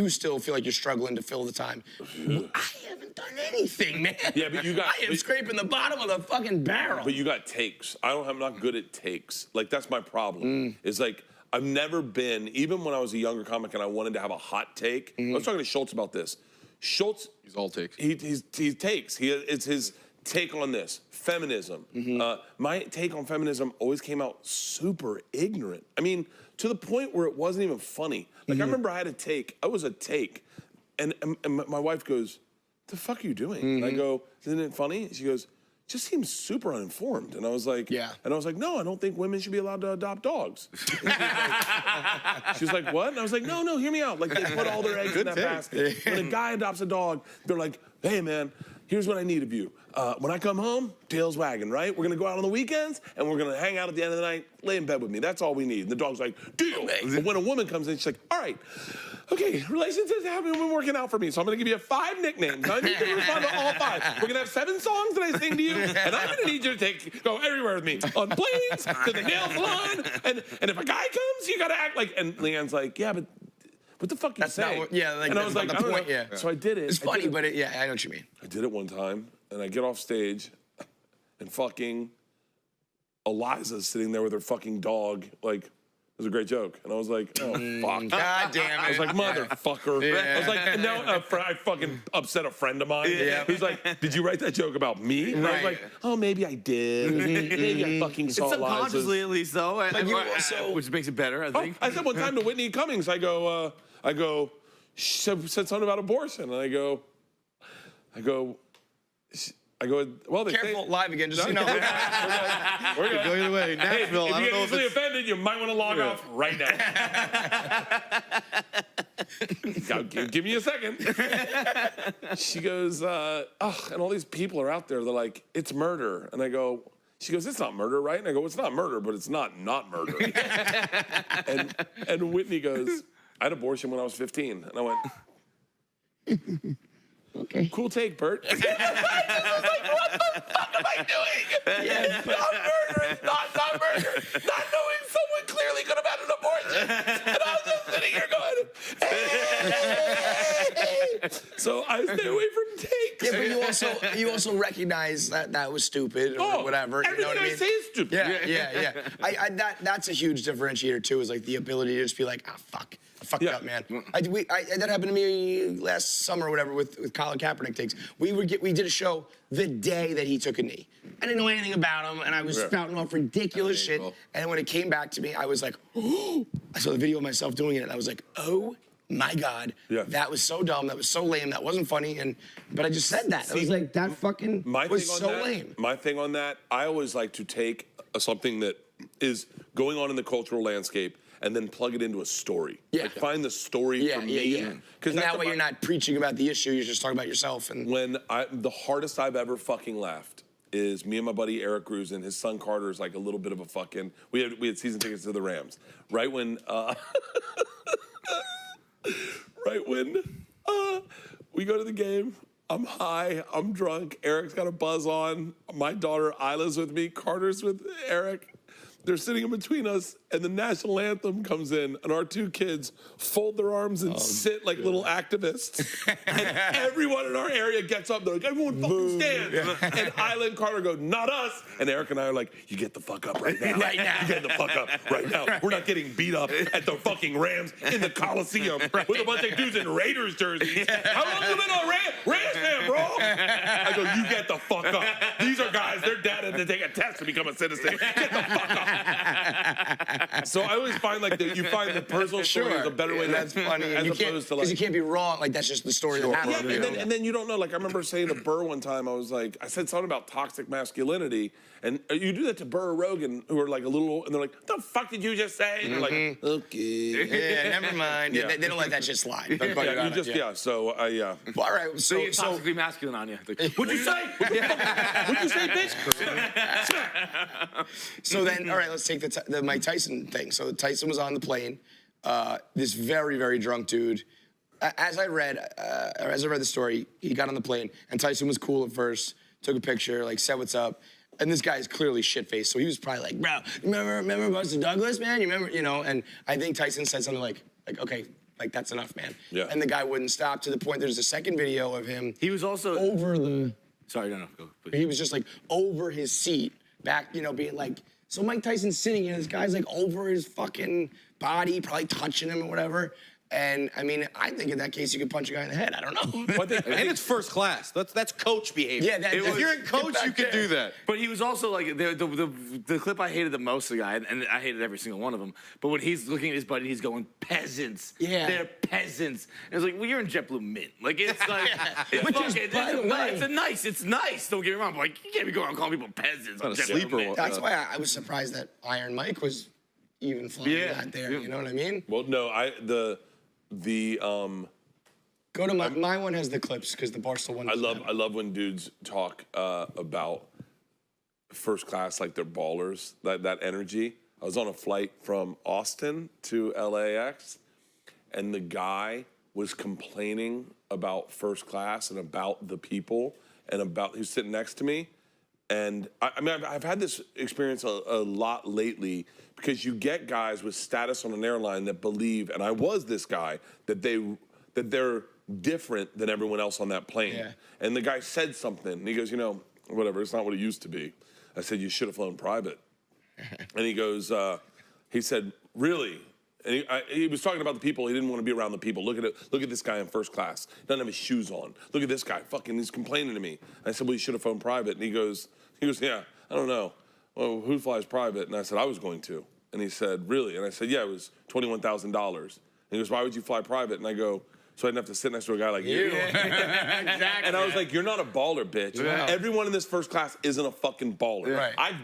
still feel like you're struggling to fill the time. I haven't done anything, man. Yeah, but I am scraping the bottom of the fucking barrel. But you got takes. I'm not good at takes. Like that's my problem. It's like I've never been, even when I was a younger comic and I wanted to have a hot take. I was talking to Schultz about this. Schultz, he's all takes. He takes. It's his take on this feminism. My take on feminism always came out super ignorant. I mean, to the point where it wasn't even funny. Like I remember I had a take. I was a take, and my wife goes, "The fuck are you doing?" And I go, "Isn't it funny?" She goes, "Just seems super uninformed." And I was like, yeah. And I was like, no, I don't think women should be allowed to adopt dogs. She was like, what? And I was like, no, hear me out. Like they put all their eggs in that basket. When a guy adopts a dog, they're like, hey man, here's what I need of you. When I come home, tail's wagging, right? We're gonna go out on the weekends and we're gonna hang out at the end of the night, lay in bed with me. That's all we need. And the dog's like, deal. But when a woman comes in, she's like, all right, okay, relationships haven't been working out for me, so I'm gonna give you 5 nicknames. I need you to respond to all 5. We're gonna have 7 songs that I sing to you, and I'm gonna need you to go everywhere with me. On planes, to the nail salon, and if a guy comes, you gotta act like, and Leanne's like, yeah, but what the fuck you saying? And I was like, the point, yeah. So I did it. It's funny, but I know what you mean. I did it one time, and I get off stage, and fucking Eliza's sitting there with her fucking dog, like, it was a great joke. And I was like, oh, fuck. God damn it. I was like, motherfucker. Yeah. I was like, and now I fucking upset a friend of mine. Yeah. He's like, did you write that joke about me? And I was like, oh, maybe I did. Maybe I fucking saw Eliza's. Subconsciously, at least, though. Which makes it better, I think. I said one time to Whitney Cummings, I go, she said something about abortion. And I go, well, they careful, say, live again, just so you know. We're going away. Nashville, hey, if you get easily offended, you might want to log off right now. Give me a second. She goes, and all these people are out there. They're like, it's murder. And I go, she goes, it's not murder, right? And I go, it's not murder, but it's not murder. and Whitney goes, I had abortion when I was 15. And I went, okay. Cool take, Bert. I was like, what the fuck am I doing? Yeah, not murder, not murder. Not knowing someone clearly could have had an abortion. And I was just sitting here going, hey. So I stay away from takes. Yeah, but you also recognize that was stupid or whatever. Everything You know what I mean? say is stupid. Yeah. That's a huge differentiator too. Is like the ability to just be like, fuck. I fucked up, man. That happened to me last summer or whatever with Colin Kaepernick takes. We did a show the day that he took a knee. I didn't know anything about him, and I was spouting off ridiculous shit. And when it came back to me, I was like, oh. I saw the video of myself doing it, and I was like, oh my God, that was so dumb, that was so lame, that wasn't funny. But I just said that. I was like, that fucking was so lame. My thing on that, I always like to take something that is going on in the cultural landscape and then plug it into a story. Yeah. Like find the story for me. Yeah. Because that way you're not preaching about the issue, you're just talking about yourself. And the hardest I've ever fucking laughed is me and my buddy Eric Grusin, his son Carter's like a little bit of a fucking, we had season tickets to the Rams. Right when we go to the game, I'm high, I'm drunk, Eric's got a buzz on, my daughter Isla's with me, Carter's with Eric. They're sitting in between us, and the national anthem comes in, and our two kids fold their arms and sit like little activists. And everyone in our area gets up. They're like, everyone fucking stands. And Isla and Carter go, not us. And Eric and I are like, you get the fuck up right now. Right now. You get the fuck up right now. We're not getting beat up at the fucking Rams in the Coliseum with a bunch of dudes in Raiders jerseys. How long have you been a Rams fan, bro? I go, you get the fuck up. These are guys, they're dead and they take a test to become a citizen. Get the fuck up. So I always find like you find the personal story is a better way. That's funny. As opposed to like, because you can't be wrong. Like that's just the story that happened. Yeah, and then you don't know. Like I remember saying to Burr one time, I said something about toxic masculinity, and you do that to Burr or Rogan, who are like a little, and they're like, "The fuck did you just say?" And they're like, "Okay, yeah, never mind." They don't let that shit slide. So Well, all right. So you're toxically masculine on you. Like, what'd you say? What'd you say, bitch? So then, all right, let's take the Mike Tyson thing. So Tyson was on the plane. This very, very drunk dude. As I read the story, he got on the plane, and Tyson was cool at first. Took a picture, like said what's up. And this guy is clearly shit-faced, so he was probably like, bro, remember Buster Douglas, man? You remember, And I think Tyson said something like, okay, like that's enough, man. Yeah. And the guy wouldn't stop to the point. There's a second video of him. He was also over the. Sorry, no, go. Please. He was just like over his seat, back, being like. So Mike Tyson's sitting here, this guy's like over his fucking body, probably touching him or whatever. And I mean, I think in that case you could punch a guy in the head. I don't know. And it's first class. That's coach behavior. Yeah, if you're in coach, you can do that. But he was also like the clip I hated the most of the guy, and I hated every single one of them. But when he's looking at his buddy, he's going, peasants. Yeah, they're peasants. And it's like, well, you're in JetBlue Mint. Like it's like, it's nice. Don't get me wrong. But like you can't be going around calling people peasants. Not a sleeper one. That's why I was surprised that Iron Mike was even flying that there. You know what I mean? Well, no, Go to my one has the clips because the Barstool one. I love when dudes talk about first class like they're ballers. That energy. I was on a flight from Austin to LAX, and the guy was complaining about first class and about the people and about who's sitting next to me. And I mean, I've had this experience a lot lately because you get guys with status on an airline that believe, and I was this guy, that they're different than everyone else on that plane. Yeah. And the guy said something, and he goes, whatever, it's not what it used to be. I said, you should have flown private. And he goes, he said, really? And he was talking about the people. He didn't want to be around the people. Look at this guy in first class. He doesn't have his shoes on. Look at this guy. Fucking, he's complaining to me. I said, well, you should have flown private. And he goes, yeah, I don't know. Well, who flies private? And I said, I was going to. And he said, really? And I said, yeah, it was $21,000. And he goes, why would you fly private? And I go, so I didn't have to sit next to a guy like you. Exactly. And I was like, you're not a baller, bitch. Yeah. Everyone in this first class isn't a fucking baller. Right.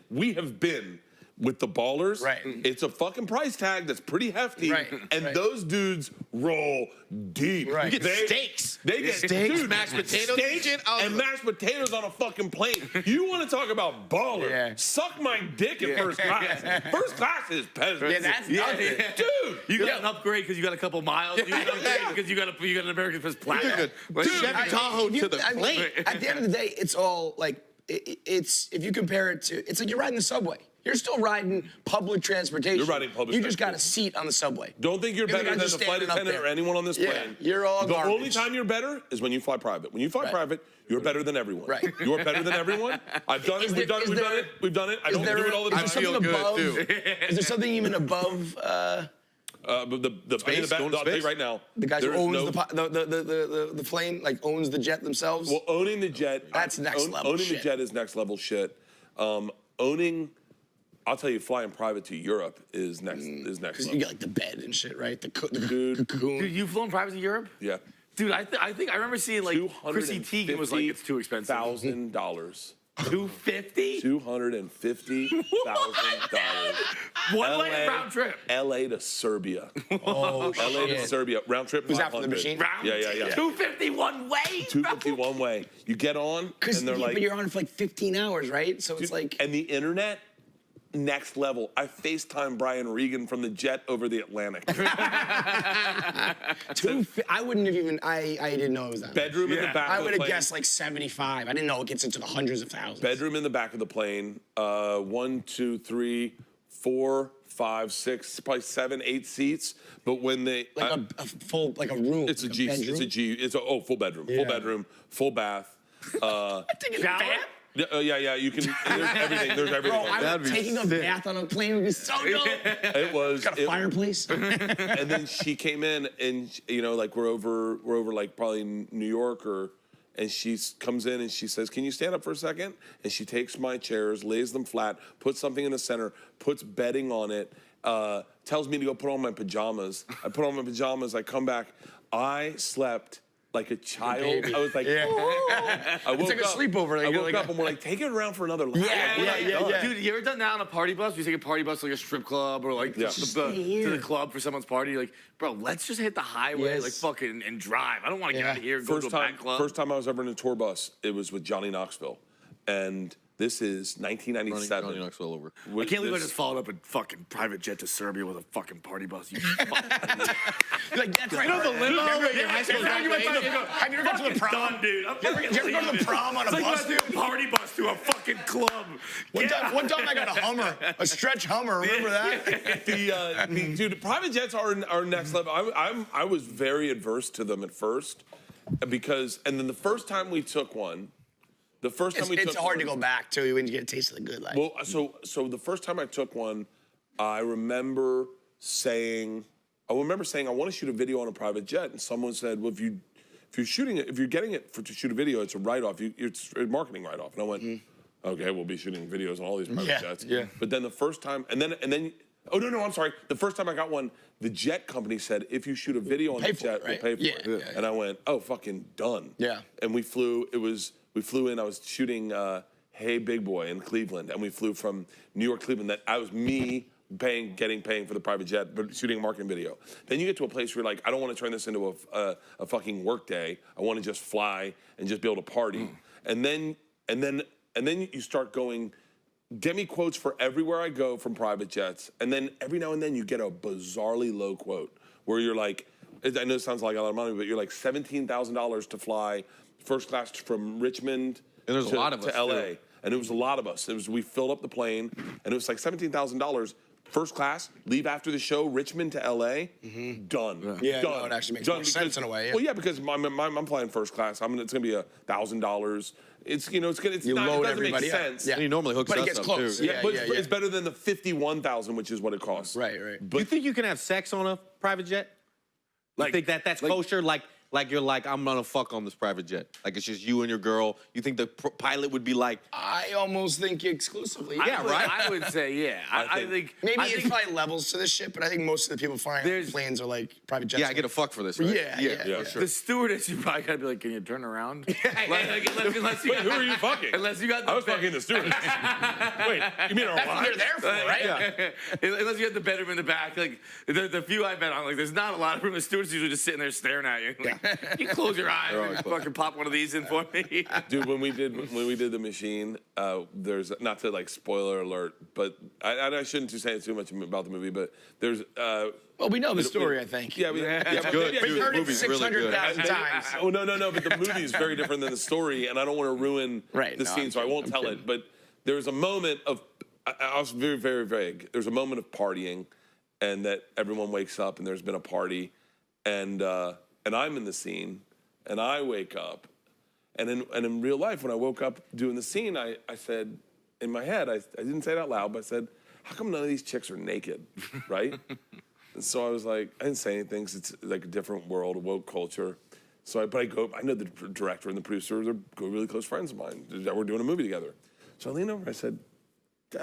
we have been with the ballers, Right. it's a fucking price tag that's pretty hefty, Right. and those dudes roll deep. Right. You get steaks. They get Steaks, dude, mashed potatoes and steaks shit. and mashed potatoes on a fucking plate. You want to talk about baller? Yeah. Suck my dick in first class. First class is peasant. Yeah, that's nothing. Dude. You got an upgrade because you got a couple miles. You got an upgrade because you got an American Express Platinum. Chevy Tahoe to the I mean, plate. at the end of the day, it's all like it's if you compare it to, it's like you're riding the subway. You're still riding public transportation. You're riding public You just got a transportation. seat on the subway. Don't think you're You're the better guy than just the flight standing up attendant or there. anyone on this Yeah, plane. you're all The garbage. only time you're better is when you fly private. When you fly private, you're better than everyone. Right. You're better than everyone. I've done it. We've done it. We've done it. I don't do it all the time. Is there something good, above? too. Is there something even above But the plane in the back, Going to I'll tell you space? right now. the guy who there is owns no- the plane, like owns the jet themselves? Well, owning the jet. That's next level Owning the shit. jet is next level shit. Owning, I'll tell you, flying private to Europe is next Because level. you get like the bed and shit, right? The Dude. cocoon. Dude, you've flown private to Europe? Yeah. Dude, I think I remember seeing like Chrissy Teigen was like, it's too expensive. $1,000. $250? $250,000. One way round trip. LA to Serbia. Oh, LA to Serbia. Round trip. Was that for the 500. machine? Round Yeah. 250 one way. 250 one way. You get on, Because and they're like, but you're on for like 15 hours, right? So it's like and the internet, next level. I FaceTime Brian Regan from the jet over the Atlantic. I wouldn't have even. I didn't know it was that. Bedroom in the back. I of would the have plane. guessed like 75. I didn't know it gets into the hundreds of thousands. Bedroom in the back of the plane. 1, 2, 3, 4, 5, 6, probably 7, 8 seats. But when they like a full, like a room. it's a like G. bedroom. It's a G. It's a full bedroom. Full Yeah. bedroom. Full bath. Taking a Shower? bath? Yeah. You can. There's everything. There's everything. Bro, on there. be taking a sick. bath on a plane would be so dope. It was. Got a it- fireplace. and then she came in, and like we're over like probably New York and she comes in and she says, "Can you stand up for a second?" And she takes my chairs, lays them flat, puts something in the center, puts bedding on it, tells me to go put on my pajamas. I put on my pajamas. I come back. I slept like a child. baby. I was like, Yeah. I woke like a up. sleepover, like I you're woke like up and we're like, take it around for another lap. Yeah. Dude, you ever done that on a party bus? You take a party bus to like a strip club or like Yeah. to the club for someone's party. Like, bro, let's just hit the highway, Yes. like fucking and drive. I don't want to get Yeah. out of here and go to a back club. First time I was ever in a tour bus, it was with Johnny Knoxville. And this is 1997. Johnny Knoxville over. I can't believe I just followed up a fucking private jet to Serbia with a fucking party bus. You Like that's right. know the limo? Have you Yeah, ever gone to the prom? done, dude. I'm never You ever go to the prom on a It's like bus? going to a party bus to a fucking club. One time I got a Hummer, a stretch Hummer. Remember that? Dude, private jets are next level. I was very adverse to them at first because, and then the first time we took one, It's hard to go back to when you get a taste of the good life. Well, so the first time I took one, I remember saying I want to shoot a video on a private jet, and someone said, well, if you're getting it to shoot a video, it's a write-off. It's a marketing write-off. And I went, okay, we'll be shooting videos on all these private jets. Yeah. But then the first time, and then. Oh, no, I'm sorry. The first time I got one, the jet company said, if you shoot a video on the jet, right? we'll pay for Yeah, it. yeah. And I went, oh, fucking done. Yeah. And we flew in, I was shooting Hey Big Boy in Cleveland, and we flew from New York, Cleveland. That was me paying for the private jet, but shooting a marketing video. Then you get to a place where you're like, I don't want to turn this into a fucking work day. I want to just fly and just be able to party. And then you start going, get me quotes for everywhere I go from private jets. And then every now and then you get a bizarrely low quote where you're like, I know it sounds like a lot of money, but you're like $17,000 to fly first class from Richmond And there's a lot of to us, LA. too. And it was a lot of us. We filled up the plane, and it was like $17,000 first class. Leave after the show, Richmond to LA. Done. Yeah, done. no, it actually makes Done more sense in a way, yeah. Well, yeah, because I'm flying first class. It's going to be $1,000. It's You not, load it doesn't everybody make up. sense. Yeah. And he normally hooks But it us gets up, close. too. Yeah, but it's better than the $51,000, which is what it costs. Right. Do you think you can have sex on a private jet? You think that's kosher? Like like you're like, I'm gonna fuck on this private jet? Like it's just you and your girl. You think the pilot would be like? I almost think exclusively. I would say, yeah. I think maybe it's probably levels to this shit, but I think most of the people flying planes are like private jets. Yeah, I get a fuck for this, right? Yeah, sure. The stewardess, you probably gotta be like, can you turn around? Unless you Wait, who are you fucking? Unless you got the I was fucking the stewardess. Wait, you mean our That's what wives? they're there for, right? Yeah. Unless you got the bedroom in the back. Like, the few I've been on, like, there's not a lot of room. The stewardess usually just sitting there staring at you. Like, you close your eyes and fucking pop one of these in for me. Dude, when we did the machine, there's not to like spoiler alert, but I shouldn't say too much about the movie, but there's well, we know the story, I think. Yeah, It's good. We've Dude, heard the it movie's really good. 600,000 times. Oh no, but the movie is very different than the story, and I don't want to ruin the scene, so I won't tell it. But there's a moment of I was very, very vague. There's a moment of partying, and that everyone wakes up, and there's been a party, and I'm in the scene, and I wake up, and in real life, when I woke up doing the scene, I said in my head, I didn't say it out loud, but I said, how come none of these chicks are naked, right? And so I was like, I didn't say anything because it's like a different world, a woke culture. So I know the director and the producer, they're really close friends of mine. We're doing a movie together. So I leaned over, I said, we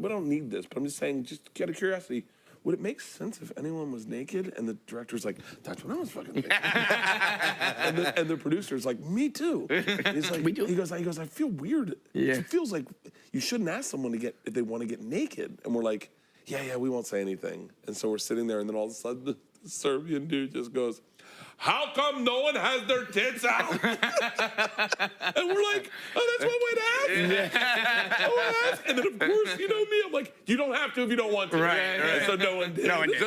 don't need this, but I'm just saying, just out of curiosity, would it make sense if anyone was naked? And the director's like, that's when I was fucking naked. and the producer's like, me too. And he's like, he goes, I feel weird. Yeah. It feels like you shouldn't ask someone if they want to get naked. And we're like, yeah, we won't say anything. And so we're sitting there, and then all of a sudden, the Serbian dude just goes, how come no one has their tits out? And we're like, oh, that's one way to ask. And then, of course, you know me, I'm like, you don't have to if you don't want to. Right. And so no one did. No one did.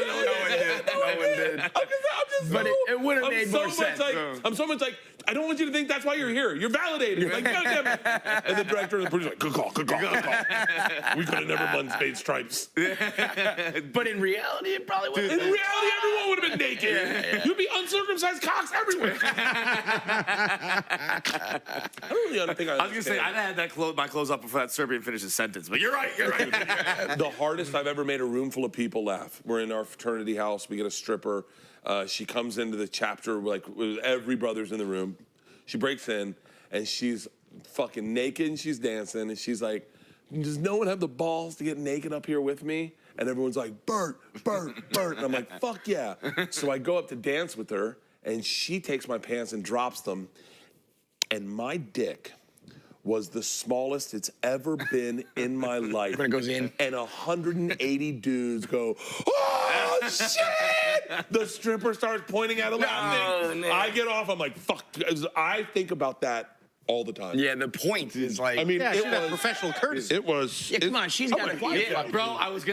But it would have made more sense. I'm so much like, I don't want you to think that's why you're here. You're validated. Like, God damn it. And the director and the producer are like, good call. We could have never won Spade Stripes. But in reality, it probably would. In reality, everyone would have been naked. You'd be uncircumcised cocks everywhere. I don't really think I was gonna say, I'd had my clothes up before that Serbian finished his sentence, but you're right. The hardest I've ever made a room full of people laugh. We're in our fraternity house. We get a stripper. She comes into the chapter like with every brother's in the room. She breaks in and she's fucking naked and she's dancing and she's like, does no one have the balls to get naked up here with me? And everyone's like, Bert. And I'm like, fuck yeah. So I go up to dance with her and she takes my pants and drops them. And my dick was the smallest it's ever been in my life. When it goes in. And 180 dudes go, oh, shit! The stripper starts pointing at a laughing. No. I get off, I'm like, fuck. I think about that all the time. Yeah, the point is like. I mean, Yeah, it she's got was professional courtesy. It was. Yeah, come on, she's got a quiet. Yeah, bro, I was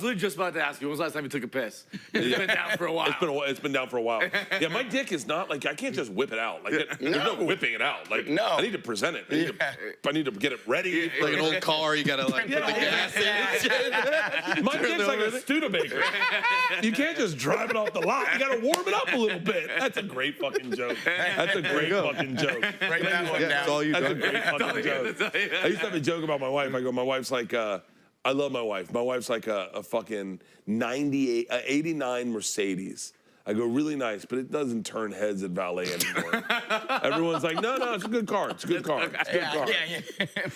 literally just about to ask you, when was the last time you took a piss? It's been down for a while. It's been down for a while. Yeah, my dick is not like I can't just whip it out. Like there's no whipping it out. Like No. I need to present it. I need to get it ready. Like an old car, you gotta like put the gas in. My dick's like a Studebaker. You can't just drive it off the lot. You gotta warm it up a little bit. That's a great fucking joke. That's a great fucking joke. Write that one That's down. all you That's a do. great fucking joke. I used to have a joke about my wife. I go, my wife's like, I love my wife. My wife's like a fucking 89 Mercedes. I go, really nice, but it doesn't turn heads at valet anymore. Everyone's like, no, it's a good car. It's a good car. It's a good car.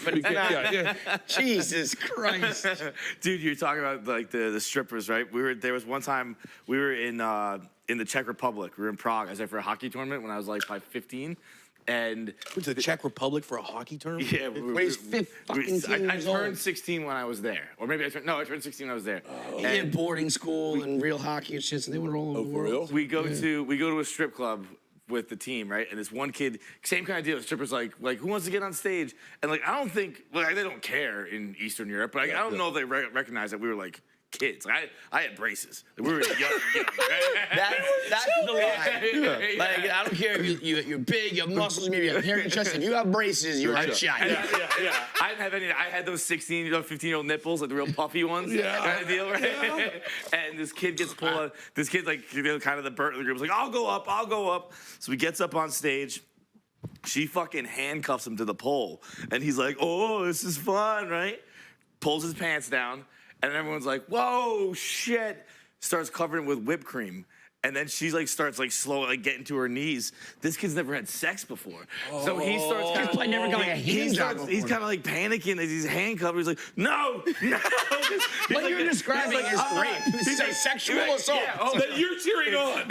But it's not. Yeah. Jesus Christ. Dude, you're talking about like the strippers, right? There was one time we were in the Czech Republic. We were in Prague. I was there for a hockey tournament when I was like 15. And Went to the Czech Republic for a hockey tournament? yeah, Wait, he's 15 I years turned old. 16 when I was there, or maybe I turned 16 when I was there. He did boarding school and real hockey and shit, so they were all over the for world. real? We go to a strip club with the team, right? And this one kid, same kind of deal. The stripper's like, who wants to get on stage? And like, I don't think, like, they don't care in Eastern Europe, but I don't know if they recognize that we were like kids. Like, I had braces. Like, we were young. That's the line. Like, I don't care if you're big, you have muscles, maybe you have hair in your chest. If you have braces, you're a shot. Yeah. I didn't have any. I had those 16, 15-year-old nipples, like the real puffy ones. Kind of deal, right? Yeah. And this kid gets pulled. This kid, like, kind of the Bert of the group, is like, I'll go up. So he gets up on stage. She fucking handcuffs him to the pole, and he's like, "Oh, this is fun, right?" Pulls his pants down, and everyone's like, "Whoa, shit!" Starts covering with whipped cream. And then she like starts like slow, like getting to her knees. This kid's never had sex before, so he starts kind of like never got a hand job he's kind of like panicking as he's handcuffed. He's like, no. What you're describing is rape. He's like sexual assault. Yeah, that you're cheering on.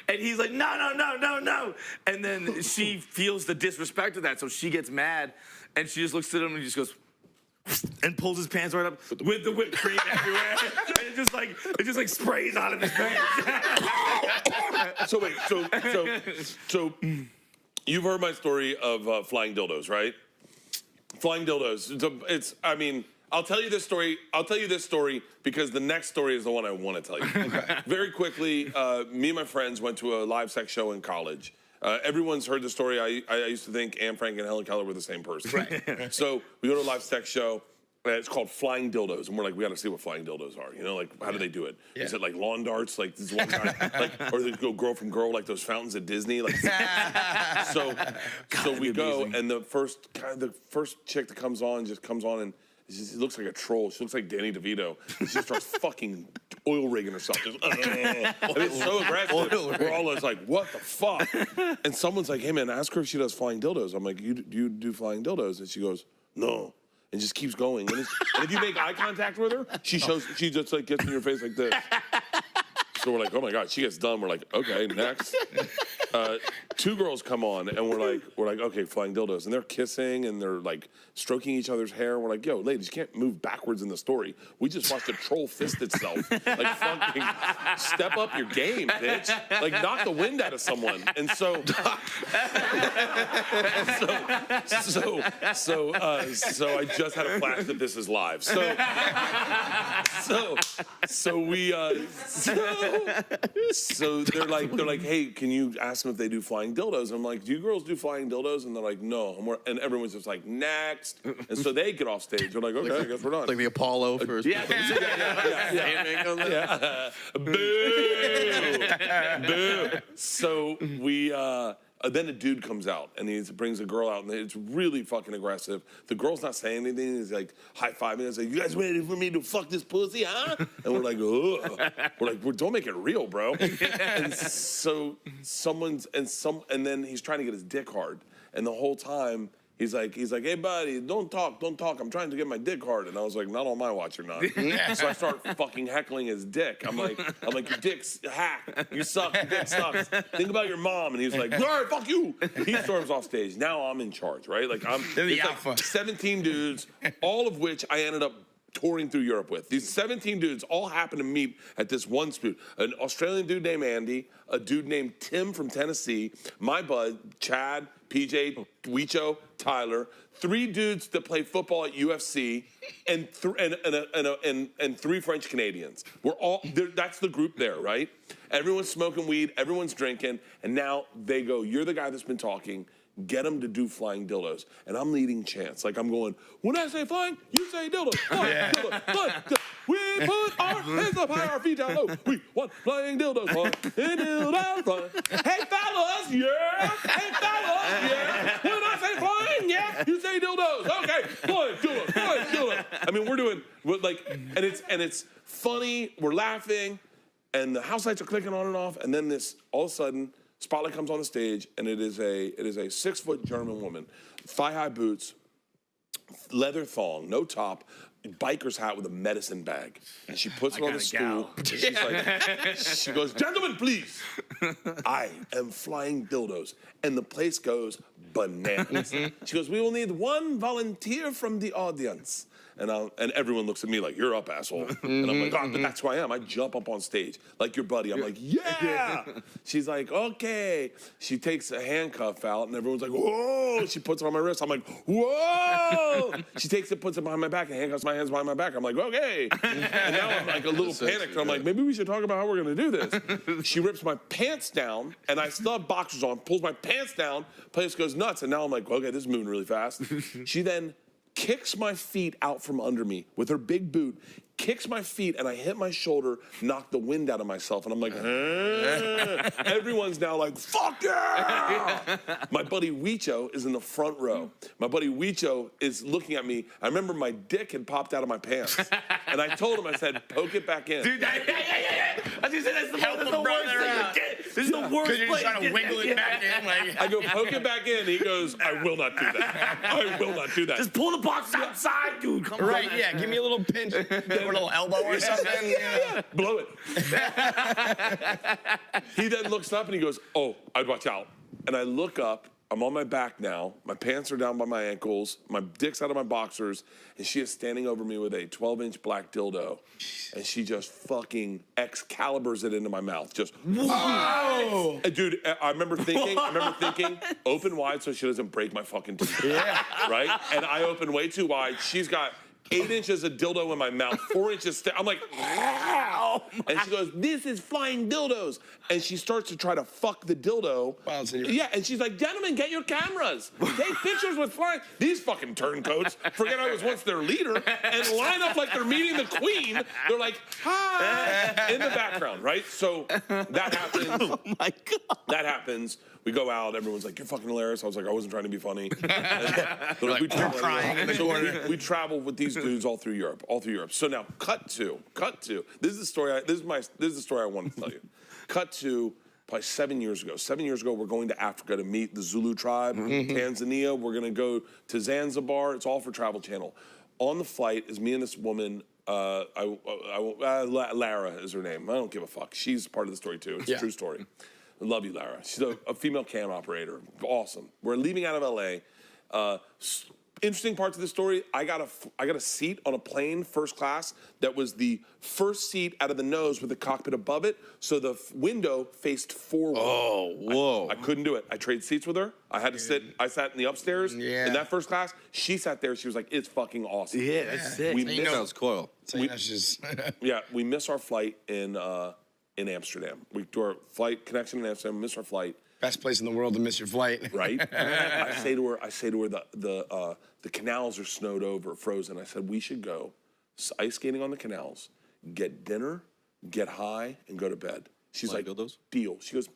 And he's like, no. And then she feels the disrespect of that, so she gets mad, and she just looks at him and just goes, and pulls his pants right up with the whipped cream everywhere, and it just like sprays out of his pants. So wait, so you've heard my story of flying dildos, right? Flying dildos. I mean, I'll tell you this story because the next story is the one I want to tell you. Okay. Very quickly, me and my friends went to a live sex show in college. Everyone's heard the story. I used to think Anne Frank and Helen Keller were the same person. Right. So we go to a live sex show. It's called Flying Dildos, and we're like, we got to see what flying dildos are. You know, like how do they do it? Yeah. Is it like lawn darts, like this one guy, like, or they go girl from girl, like those fountains at Disney? Like, so we go, and the first chick that comes on and it looks like a troll. She looks like Danny DeVito. She just starts fucking oil rigging herself. Just, and it's so aggressive. We're all just like, what the fuck? And someone's like, hey man, ask her if she does flying dildos. I'm like, do you do flying dildos? And she goes, no. And just keeps going. And if you make eye contact with her, she just like gets in your face like this. So we're like, oh my God, she gets done. We're like, okay, next. Two girls come on, and we're like, okay, flying dildos, and they're kissing and they're like stroking each other's hair. We're like, yo, ladies, you can't move backwards in the story. We just watched a troll fist itself. Like, fucking step up your game, bitch. Like, knock the wind out of someone. And so I just had a flash that this is live. So they're like, hey, can you ask them if they do flying dildos? I'm like, do you girls do flying dildos? And they're like, no. And everyone's just like, next. And so they get off stage. They're like, okay, I guess we're done. Like the Apollo first. Yeah. Boo. Boo. So we. Then a dude comes out and he brings a girl out and it's really fucking aggressive. The girl's not saying anything. He's like high-fiving us, like, you guys ready for me to fuck this pussy, huh? And we're like, ugh. We're like, don't make it real, bro. And so and then he's trying to get his dick hard. And the whole time, he's like, hey buddy, don't talk. I'm trying to get my dick hard. And I was like, not on my watch, you're not. So I start fucking heckling his dick. I'm like, your dick's hack. You suck. Your dick sucks. Think about your mom. And he's like, all right, fuck you. He storms off stage. Now I'm in charge, right? Like it's like 17 dudes, all of which I ended up touring through Europe with. These 17 dudes all happened to meet at this one spoot. An Australian dude named Andy, a dude named Tim from Tennessee, my bud, Chad, PJ, Weicho, Tyler, 3 dudes that play football at UFC, and 3 French Canadians. We're all that's the group there, right? Everyone's smoking weed, everyone's drinking, and now they go, you're the guy that's been talking. Get them to do flying dildos. And I'm leading chants. Like I'm going, when I say flying, you say dildo. Flying dildo. Flying dildo. We put our hands up high, our feet down low. We want flying dildos. Flying dildos. Flying. Hey fellas, yeah. Hey fellas, yeah. When I say flying, yeah, you say dildos. Okay, flying dildo. Flying dildo. I mean, and it's funny. We're laughing, and the house lights are clicking on and off, and then all of a sudden, Spotlight comes on the stage, and it is a 6-foot German woman, thigh-high boots, leather thong, no top, biker's hat with a medicine bag, and she puts it on the stool. She's like, she goes, gentlemen, please. I am flying dildos, and the place goes bananas. She goes, we will need 1 volunteer from the audience. And everyone looks at me like, you're up, asshole. And I'm like, oh, but that's who I am. I jump up on stage like your buddy. I'm like, yeah. She's like, okay. She takes a handcuff out, and everyone's like, whoa. She puts it on my wrist. I'm like, whoa. She takes it, puts it behind my back, and handcuffs my hands behind my back. I'm like, okay. And now I'm like a little panicked. I'm like, maybe we should talk about how we're going to do this. She rips my pants down, and I still have boxers on, pulls my pants down, place goes nuts. And now I'm like, okay, this is moving really fast. She then kicks my feet out from under me with her big boot, kicks my feet, and I hit my shoulder, knocked the wind out of myself, and I'm like, everyone's now like, fuck yeah! My buddy Huicho is in the front row. My buddy Huicho is looking at me. I remember my dick had popped out of my pants, and I told him, I said, poke it back in. Dude, yeah. I just said that's the worst thing you get. This is the worst Because you're place. trying to wiggle it back in. Like, I go, poke it back in. He goes, I will not do that. I will not do that. Just pull the box outside, dude. Come right, on. yeah. Give me a little pinch, or a little elbow or something. Yeah. Blow it. He then looks up and he goes, oh, I'd watch out. And I look up. I'm on my back now. My pants are down by my ankles. My dick's out of my boxers. And she is standing over me with a 12-inch black dildo. And she just fucking Excaliburs it into my mouth. Just, whoa! Dude, I remember thinking, open wide so she doesn't break my fucking teeth. Yeah. Right? And I open way too wide. She's got 8 inches of dildo in my mouth, 4 inches. I'm like, wow. And she goes, this is flying dildos. And she starts to try to fuck the dildo. Wow, so yeah, and she's like, gentlemen, get your cameras. Take pictures with flying. These fucking turncoats forget I was once their leader and line up like they're meeting the queen. They're like, hi, in the background, right? So that happens. Oh, my God. That happens. We go out. Everyone's like, you're fucking hilarious. I was like, I wasn't trying to be funny. Like, we're crying in the corner. We travel with these dudes all through Europe. So now, cut to. This is the story. This is the story I want to tell you. Cut to probably 7 years ago. 7 years ago, we're going to Africa to meet the Zulu tribe. Tanzania. We're going to go to Zanzibar. It's all for Travel Channel. On the flight is me and this woman. Lara is her name. I don't give a fuck. She's part of the story too. It's a true story. I love you, Lara. She's a female cam operator. Awesome. We're leaving out of LA. Interesting parts of the story. I got a seat on a plane, first class, that was the first seat out of the nose with the cockpit above it, so the window faced forward. Oh, whoa. I couldn't do it. I traded seats with her. I had to sit. I sat in the upstairs in that first class. She sat there. She was like, "It's fucking awesome." Yeah, that's sick. We Sounds cool. we miss our flight in Amsterdam. We do our flight connection in Amsterdam. Miss our flight. Best place in the world to miss your flight. Right. I say to her, the canals are snowed over, frozen. I said, we should go ice skating on the canals, get dinner, get high, and go to bed. She's like, deal. She goes,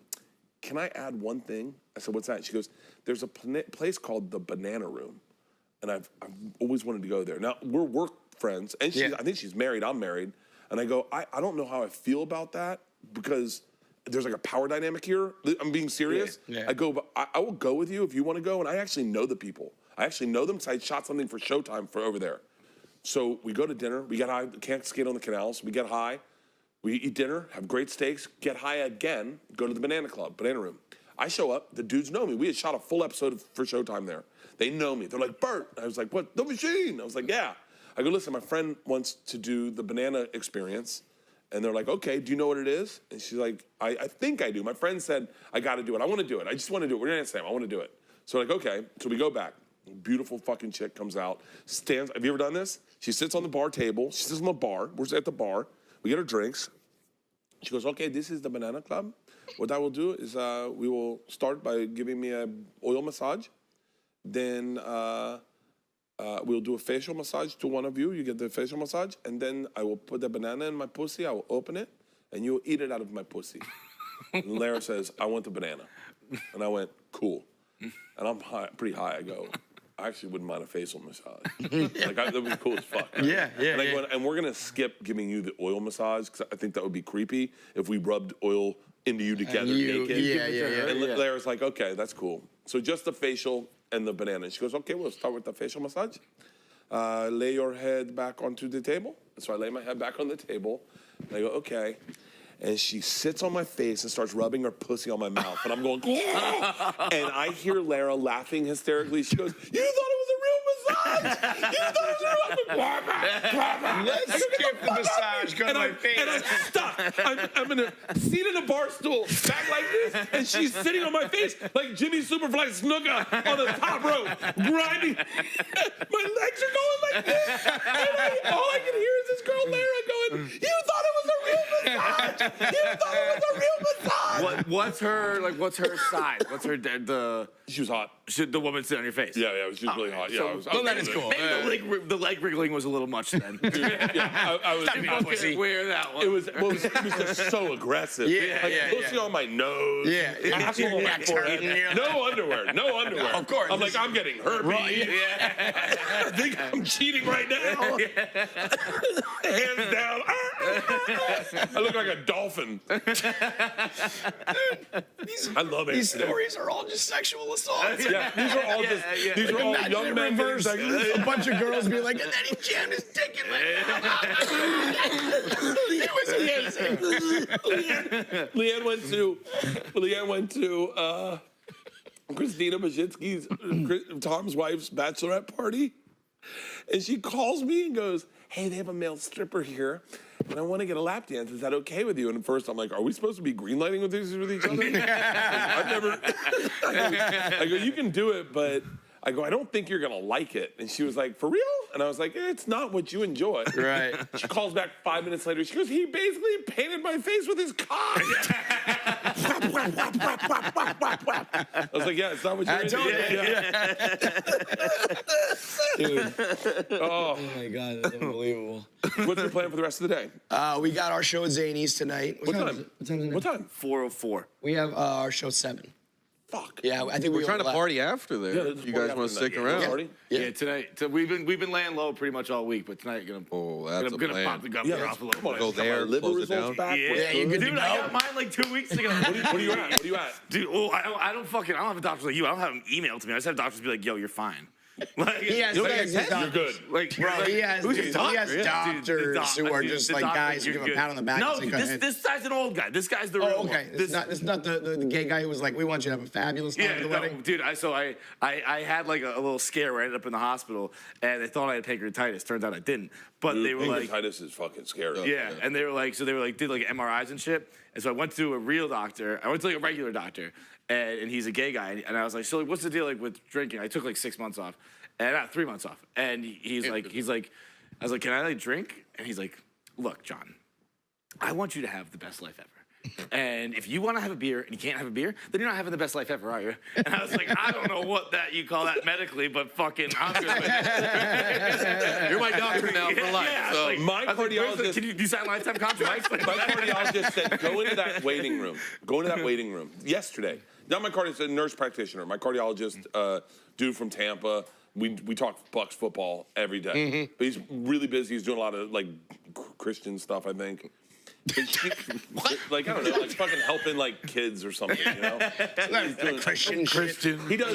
can I add one thing? I said, what's that? She goes, there's a place called the Banana Room, and I've always wanted to go there. Now, we're work friends, and I think she's married, I'm married, and I go, I don't know how I feel about that, because there's like a power dynamic here. I'm being serious. Yeah. I go, but I will go with you if you want to go, and I actually know the people. I actually know them because I shot something for Showtime for over there. So we go to dinner. We get high. Can't skate on the canals. We get high. We eat dinner, have great steaks, get high again, go to the Banana Room. I show up. The dudes know me. We had shot a full episode for Showtime there. They know me. They're like, Bert. I was like, what? The Machine. I was like, yeah. I go, listen, my friend wants to do the banana experience. And they're like, okay, do you know what it is? And she's like, I think I do. My friend said, I got to do it. I want to do it. I just want to do it. We're in Amsterdam. I want to do it. So like, okay. So we go back. Beautiful fucking chick comes out, stands. Have you ever done this? She sits on the bar table. She sits on the bar. We're at the bar. We get her drinks. She goes, okay, this is the Banana Club. What I will do is we will start by giving me a oil massage. Then we'll do a facial massage to one of you. You get the facial massage. And then I will put the banana in my pussy. I will open it. And you will eat it out of my pussy. And Lara says, I want the banana. And I went, cool. And I'm pretty high. I go, I actually wouldn't mind a facial massage. That would be cool as fuck. Right? Yeah. And we're going to skip giving you the oil massage because I think that would be creepy if we rubbed oil into you together naked. And Lara's like, okay, that's cool. So just the facial and the banana. And she goes, okay, we'll start with the facial massage. Lay your head back onto the table. So I lay my head back on the table. And I go, okay. And she sits on my face and starts rubbing her pussy on my mouth. And I'm going, and I hear Lara laughing hysterically. She goes, you thought it was a real massage? You thought it was a real Let's skip the massage. Go to my face. And I'm stuck. I'm in a seat in a bar stool, back like this, and she's sitting on my face like Jimmy Superfly Snuka on the top rope, grinding. My legs are going like this. And all I can hear is this girl Lara going, you thought it was a real massage. You thought it was a real massage. What's her size? What's her the? She was hot. Should the woman sit on your face? Yeah, it was just really hot. Yeah, So, that is cool. Maybe the leg wriggling was a little much then. I was. Fucking wear that one. It was just so aggressive. Pussy on my nose. Asshole on my forehead. No underwear. No underwear. Of course. I'm like, I'm getting herpes. I think I'm cheating right now. Hands down. I look like a dolphin. I love it. These stories are all just sexual assaults. Yeah, these are all just these are all young men. Reverse. A bunch of girls be like, and then he jammed his dick in my It was amazing. Leanne went to Christina Baczynski's, Tom's wife's bachelorette party, and she calls me and goes, "Hey, they have a male stripper here, and I want to get a lap dance. Is that okay with you?" And at first, I'm like, "Are we supposed to be greenlighting with each other?" I've never. I go, "You can do it, but." I go, "I don't think you're gonna like it." And she was like, "For real?" And I was like, "It's not what you enjoy." Right. She calls back 5 minutes later. She goes, "He basically painted my face with his cock." I was like, "Yeah, it's not what you're into." Dude. Oh my God, that's unbelievable. What's your plan for the rest of the day? We got our show at Zany's tonight. What time? What time? 4:04. We have our show 7. Fuck. Yeah, I think We're trying to party after there. let's You party guys want after to stick that. around? Party? Yeah, tonight. So we've been laying low pretty much all week, but tonight gonna That's a gonna plan. pop the governor off a little bit. Go there, liver close it results down. back. Yeah, you good to dude, I go? got mine like 2 weeks ago. What are you at? What are you at? Dude, I don't have a doctor like you. I don't have them emailed to me. I just have doctors be like, "Yo, you're fine." Like, He has, You're good. Like, Bro, he has doctors who are just like guys who give him a pat on the back. No, and say, "Go ahead." this guy's an old guy. This guy's the real Oh, okay. one. This is not the gay guy who was like, "We want you to have a fabulous time at the wedding." Dude, I had like a little scare where I ended up in the hospital, and they thought I had pancreatitis. Turns out I didn't. But they were like, pancreatitis is fucking scary. yeah, and they were like, did like MRIs and shit. And so I went to a real doctor. I went to like a regular doctor, and he's a gay guy. And I was like, "So like, what's the deal like with drinking?" I took like 6 months off, and 3 months off. And he's like, I was like, "Can I like drink?" And he's like, "Look, John, I want you to have the best life ever. And if you want to have a beer and you can't have a beer, then you're not having the best life ever, are you?" And I was like, "I don't know what you call that medically, but fucking, I'm good with it." You're my doctor now for life. Yeah, So like, my I was like, cardiologist- can you sign lifetime contracts? My cardiologist said, "Go into that waiting room. Go into that waiting room." Yesterday. Not my cardiologist, a nurse practitioner. My cardiologist, dude from Tampa. We talk Bucks football every day. But he's really busy. He's doing a lot of like Christian stuff, I think. What? Like, I don't know, like fucking helping like kids or something, you know? He's doing Christian. He does.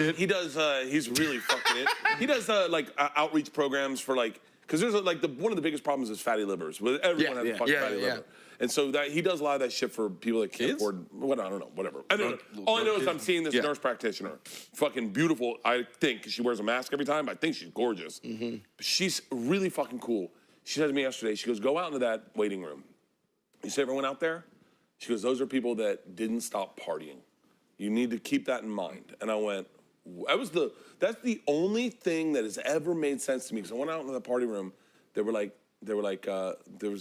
He's really fucking it. He does like outreach programs for like, because there's like one of the biggest problems is fatty livers. Everyone has a fucking fatty liver. And so that he does a lot of that shit for people that can't afford. What I don't know, whatever. I don't know. All I know is I'm seeing this nurse practitioner, fucking beautiful. I think 'cause she wears a mask every time. I think she's gorgeous. But she's really fucking cool. She said to me yesterday, she goes, "Go out into that waiting room. You see everyone out there?" She goes, "Those are people that didn't stop partying. You need to keep that in mind." And I went, that's the only thing that has ever made sense to me. Because I went out into the party room, there was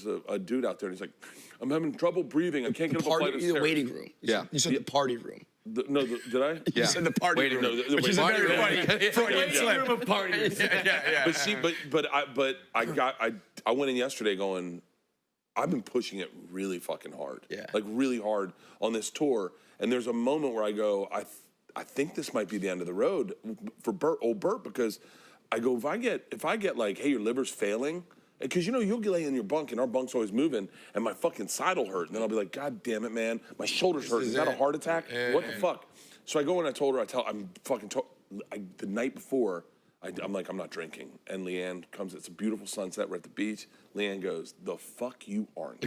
a dude out there, and he's like, "I'm having trouble breathing. I can't get up a flight of stairs." The waiting room. Yeah. You said the party room. Did I? Yeah. You said the party room. Which is a very funny Freudian slip. Room of parties. But I went in yesterday going, I've been pushing it really fucking hard. Yeah. Like really hard on this tour. And there's a moment where I go, I think this might be the end of the road for old Bert, because I go, if I get like, "Hey, your liver's failing," because you know you'll lay in your bunk and our bunk's always moving, and my fucking side will hurt, and then I'll be like, "God damn it, man, my shoulder's hurt. Is that a heart attack? What the fuck?" So I go and I told her, the night before, I'm like, "I'm not drinking." And Leanne comes, it's a beautiful sunset, we're at the beach. Leanne goes, "The fuck you aren't.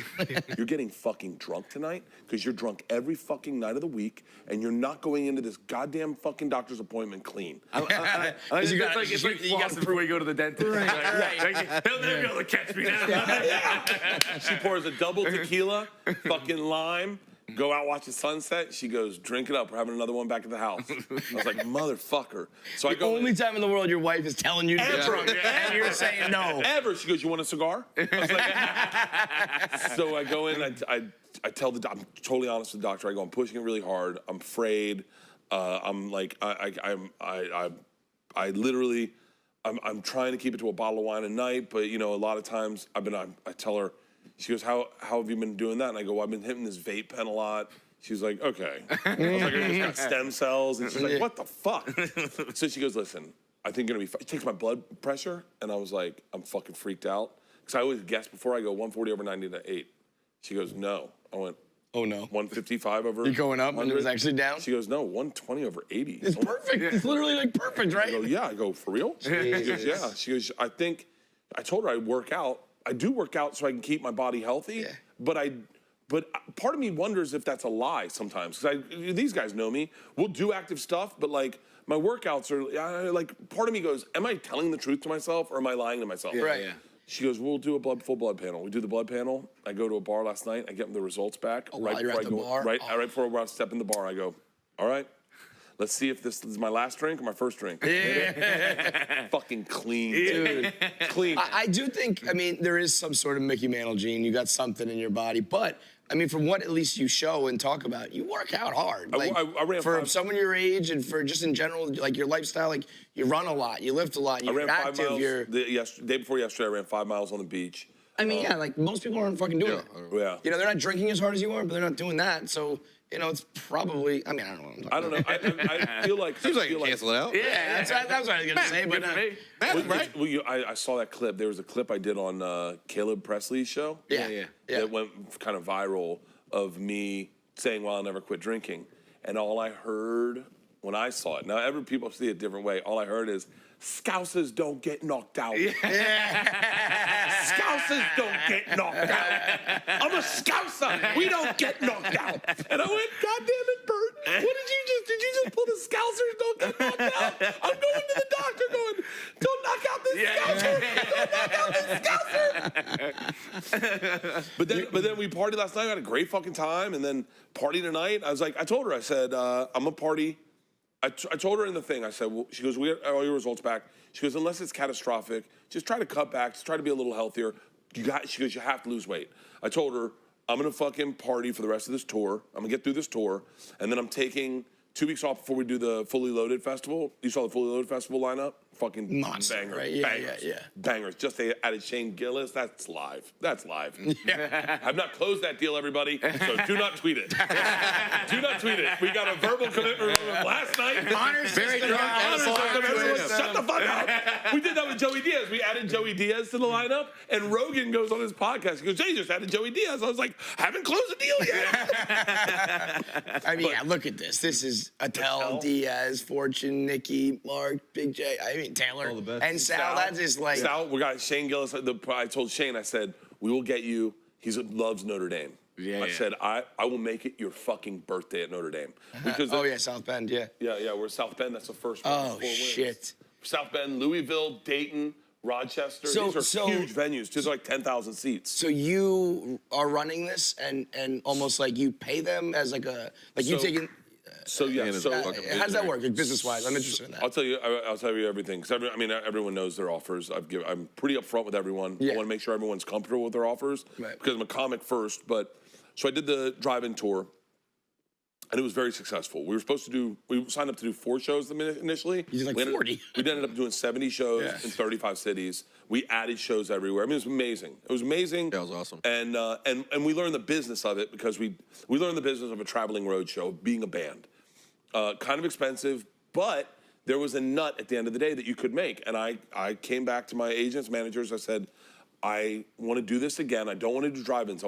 You're getting fucking drunk tonight because you're drunk every fucking night of the week, and you're not going into this goddamn fucking doctor's appointment clean." It's like flossing before you go to the dentist. Right. They'll never be able to catch me now. She pours a double tequila, fucking lime, go out, watch the sunset. She goes, "Drink it up. We're having another one back at the house." I was like, "Motherfucker." So I go. Only time in the world your wife is telling you to get drunk, and you're saying no. Ever. She goes, "You want a cigar?" I was like, so I go in, I tell I'm totally honest with the doctor. I go, I'm pushing it really hard. I'm afraid. I'm like, I literally, I'm trying to keep it to a bottle of wine a night, but a lot of times I tell her, she goes, how have you been doing that? And I go, well, I've been hitting this vape pen a lot. She's like, okay. I was like, I just got stem cells. And she's like, what the fuck? So she goes, listen, I think you're gonna be fine. She takes my blood pressure, and I was like, I'm fucking freaked out. Because I always guess before I go 140 over 90 to 8. She goes, no. I went, oh no. 155 over. You're going up 100? And it was actually down? She goes, no, 120 over 80. It's perfect. It's literally like perfect, right? I go, yeah. I go, for real? She goes, yeah. She goes, I told her I work out. I do work out so I can keep my body healthy. Yeah. But part of me wonders if that's a lie sometimes. Because these guys know me. We'll do active stuff, but like my workouts are like, part of me goes, am I telling the truth to myself or am I lying to myself? Yeah, right. Yeah. She goes, we'll do a full blood panel. We do the blood panel. I go to a bar last night. I get the results back. Oh, right before I go, bar? Right before I step in the bar, I go, all right, let's see if this is my last drink or my first drink. Yeah. Fucking clean, dude. Clean. I do think, there is some sort of Mickey Mantle gene. You got something in your body. But, from what at least you show and talk about, you work out hard. Like, I ran for someone your age and for just in general, like your lifestyle, like you run a lot, you lift a lot, you're active. 5 miles. Day before yesterday, I ran 5 miles on the beach. Like most people aren't fucking doing that. Yeah. They're not drinking as hard as you are, but they're not doing that. So, it's probably, I don't know what I'm talking about. I feel like... Seems like you cancel it out. Yeah, that's what I was going to say, but... I saw that clip. There was a clip I did on Caleb Presley's show. Yeah. That went kind of viral of me saying, well, I'll never quit drinking. And all I heard when I saw it, now people see it a different way, all I heard is, Scousers don't get knocked out. Yeah. Scousers don't get knocked out. I'm a Scouser. We don't get knocked out. And I went, God damn it, Bert. Did you just pull the Scousers don't get knocked out? I'm going to the doctor going, don't knock out this Scouser. Don't knock out this Scouser. But then we partied last night. I had a great fucking time. And then party tonight. I was like, I told her, I said, I'm a party. I told her in the thing, I said, well, she goes, we got all your results back. She goes, unless it's catastrophic, just try to cut back, just try to be a little healthier. She goes, you have to lose weight. I told her, I'm going to fucking party for the rest of this tour. I'm going to get through this tour. And then I'm taking 2 weeks off before we do the Fully Loaded Festival. You saw the Fully Loaded Festival lineup? Fucking monster, banger. Right? Yeah. Bangers. Just they added Shane Gillis. That's live. Yeah. I've not closed that deal, everybody, so do not tweet it. Do not tweet it. We got a verbal commitment from last night. Very drunk. Shut the fuck up. We did that with Joey Diaz. We added Joey Diaz to the lineup, and Rogan goes on his podcast. He goes, Jay just added Joey Diaz. I was like, haven't closed the deal yet. Look at this. This is Attell, Diaz, Fortune, Nikki, Mark, Big J. Taylor and Sal. That is like Sal. We got Shane Gillis. I told Shane, I said, we will get you. He loves Notre Dame. I said, I will make it your fucking birthday at Notre Dame. Because South Bend, yeah. Yeah, we're South Bend. That's the first one. Oh, shit. South Bend, Louisville, Dayton, Rochester. These are huge venues. Just like 10,000 seats. So you are running this and almost like you pay them as you taking... So yeah, how does that work, business-wise? I'm interested in that. I'll tell you everything. Because everyone knows their offers. I'm pretty upfront with everyone. Yeah. I want to make sure everyone's comfortable with their offers. Right. Because I'm a comic first. So I did the drive-in tour, and it was very successful. We signed up to do 4 shows initially. You did 40. We ended up doing 70 shows in 35 cities. We added shows everywhere. It was amazing. It was amazing. That was awesome. And we learned the business of it because we learned the business of a traveling road show, being a band. Kind of expensive, but there was a nut at the end of the day that you could make. And I came back to my agents, managers. I said, I want to do this again. I don't want to do drive-ins.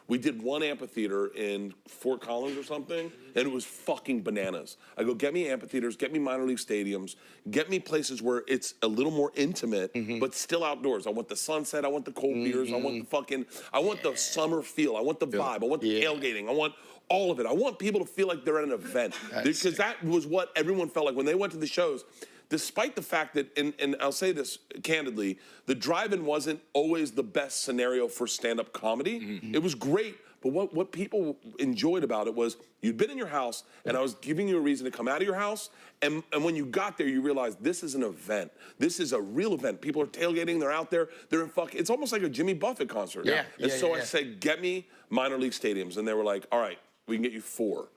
We did one amphitheater in Fort Collins or something, and it was fucking bananas. I go, get me amphitheaters, get me minor league stadiums, get me places where it's a little more intimate, but still outdoors. I want the sunset, I want the cold beers, I want the summer feel, I want the vibe, I want the tailgating, I want all of it. I want people to feel like they're at an event. Because that was what everyone felt like when they went to the shows. Despite the fact that, and I'll say this candidly, the drive-in wasn't always the best scenario for stand-up comedy. It was great, But what people enjoyed about it was you'd been in your house, and I was giving you a reason to come out of your house, and when you got there, you realized this is an event. This is a real event. People are tailgating. They're out there. They're in it's almost like a Jimmy Buffett concert. Yeah. And so I said, get me minor league stadiums. And they were like, all right, we can get you 4.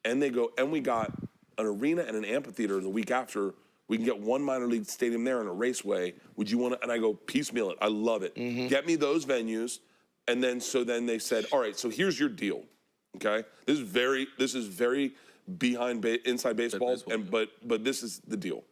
And they go, and we got an arena and an amphitheater the week after. We can get 1 minor league stadium there and a raceway. Would you want to? And I go, piecemeal it. I love it. Get me those venues. And then they said, all right, so here's your deal. Okay? This is very inside baseball, but this is the deal.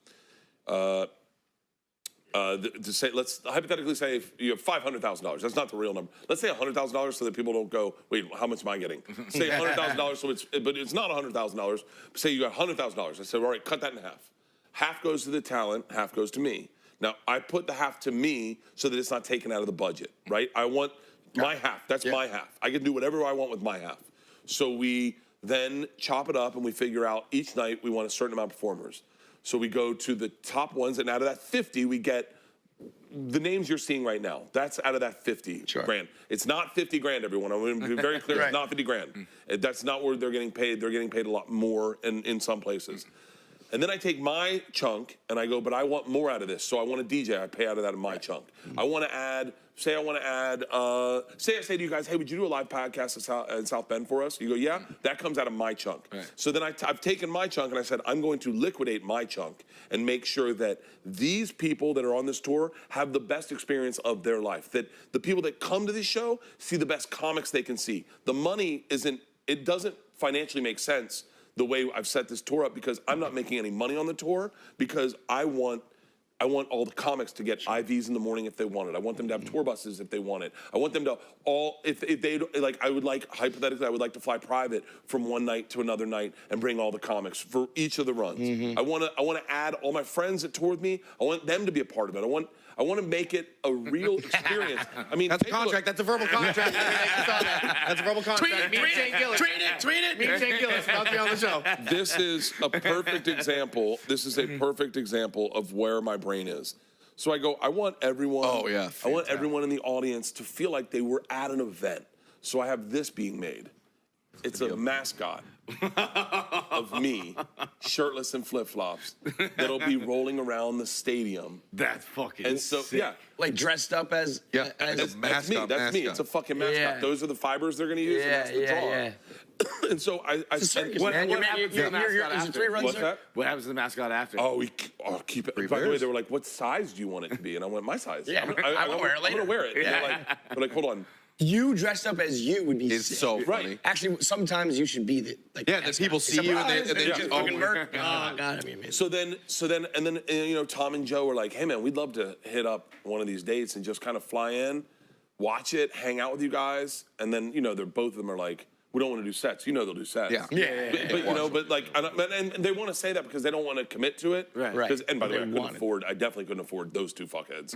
Let's hypothetically say if you have $500,000. That's not the real number. Let's say $100,000 so that people don't go, wait, how much am I getting? Say $100,000, but it's not $100,000. Say you got $100,000. I said, all right, cut that in half. Half goes to the talent, half goes to me. Now, I put the half to me so that it's not taken out of the budget, right? I want my half. That's my half. I can do whatever I want with my half. So we then chop it up and we figure out each night we want a certain amount of performers. So we go to the top ones, and out of that 50, we get the names you're seeing right now. That's out of that 50 grand. It's not 50 grand, everyone. I'm going to be very clear. It's not 50 grand. That's not where they're getting paid. They're getting paid a lot more in some places. And then I take my chunk and I go, but I want more out of this. So I want a DJ. I pay out of that in my chunk. I want to add, say I say to you guys, hey, would you do a live podcast in South Bend for us? You go, yeah, that comes out of my chunk. So then I've taken my chunk and I said, I'm going to liquidate my chunk and make sure that these people that are on this tour have the best experience of their life. That the people that come to this show see the best comics they can see. The money it doesn't financially make sense the way I've set this tour up, because I'm not making any money on the tour, because I want all the comics to get IVs in the morning if they want it. I want them to have tour buses if they want it. I want them to if they like, hypothetically, I would like to fly private from one night to another night and bring all the comics for each of the runs. I want to add all my friends that tour with me. I want them to be a part of it. I want to make it a real experience. I mean, that's a contract. That's a verbal contract. That's a verbal contract. Tweet it. Me and Shane Gillis about to be on the show. This is a perfect example. This is a perfect example of where my brain is. So I go, I want everyone. Oh, yeah. I want everyone in the audience to feel like they were at an event. So I have this being made. It's a mascot of me, shirtless and flip-flops, that'll be rolling around the stadium. That's fucking And so, sick. yeah. Like dressed up as That's me. That's me. It's a fucking mascot. Yeah. Those are the fibers they're going to use, and that's the draw. And so I It's a circus, What man. happens to the mascot Is it 3 runs? What's that? What happens to the mascot after? Oh, keep it. By the way, they were like, "What size do you want it to be?" And I went, "My size." Yeah, I'm gonna wear it later. I'm gonna wear it. Yeah. They're like, hold on. You dressed up as you would be It's sick. so funny. Right. Actually, sometimes you should be the then people see you and they just just fucking Bert. Oh God, that'd be amazing. So then, Tom and Joe were like, "Hey man, we'd love to hit up one of these dates and just kind of fly in, watch it, hang out with you guys." And then they're both of them are like, "We don't want to do sets." They'll do sets. Yeah. And they want to say that because they don't want to commit to it. Right. And by the way, I definitely couldn't afford those two fuckheads.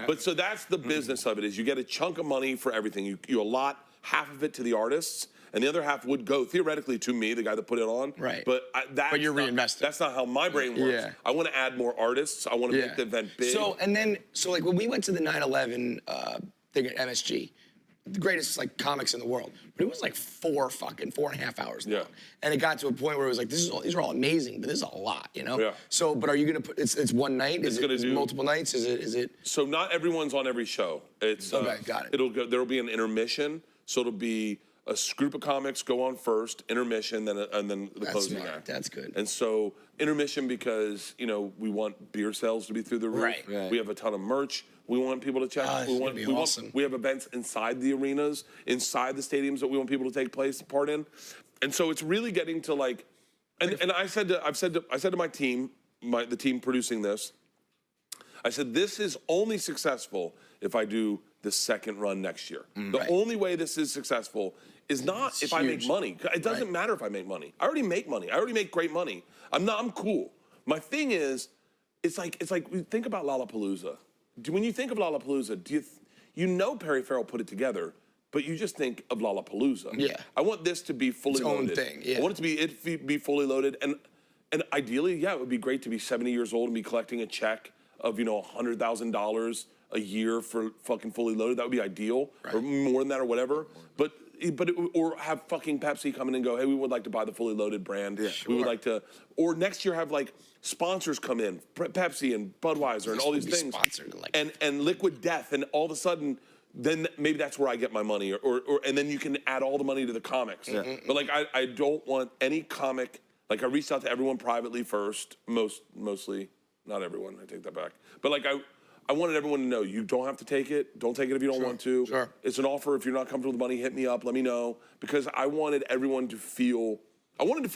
But so that's the business of it, is you get a chunk of money for everything. You allot half of it to the artists, and the other half would go theoretically to me, the guy that put it on. Right. But you're reinvesting. That's not how my brain works. Yeah. I want to add more artists. I want to make the event big. So like when we went to the 9/11 thing at MSG, the greatest comics in the world, but it was like 4.5 hours long. Yeah. And it got to a point where it was like, these are all amazing, but this is a lot, Yeah. So, but are you gonna put? It's one night. Is it multiple nights? Is it? So not everyone's on every show. It's Okay, got it. There'll be an intermission. So it'll be a group of comics go on first, intermission, and then the closing smart. act. That's good. And so intermission because we want beer sales to be through the roof. Right. We have a ton of merch. We want people to check. Awesome. We have events inside the arenas, inside the stadiums that we want people to take part in. And so it's really getting to and I've said to my team, the team producing this, I said, this is only successful if I do the second run next year. The only way this is successful is not if I make money. It doesn't matter if I make money. I already make money. I already make great money. I'm cool. My thing is, it's like think about Lollapalooza. When you think of Lollapalooza, Perry Farrell put it together, but you just think of Lollapalooza. Yeah. I want this to be fully loaded. Its own thing. Yeah. I want it to be fully loaded, and ideally, it would be great to be 70 years old and be collecting a check of $100,000 a year for fucking Fully Loaded. That would be ideal, or more than that, or whatever. But or have fucking Pepsi come in and go, hey, we would like to buy the Fully Loaded brand. Yeah, we would like to, or next year have like sponsors come in, Pepsi and Budweiser and all these things, and Liquid Death, and all of a sudden, then maybe that's where I get my money, or and then you can add all the money to the comics. Yeah. But like I don't want any comic. Like I reached out to everyone privately first, mostly, not everyone. I take that back. But like I wanted everyone to know you don't have to take it. Don't take it if you don't want to. Sure. It's an offer. If you're not comfortable with the money, hit me up. Let me know, because I wanted everyone to feel. I wanted to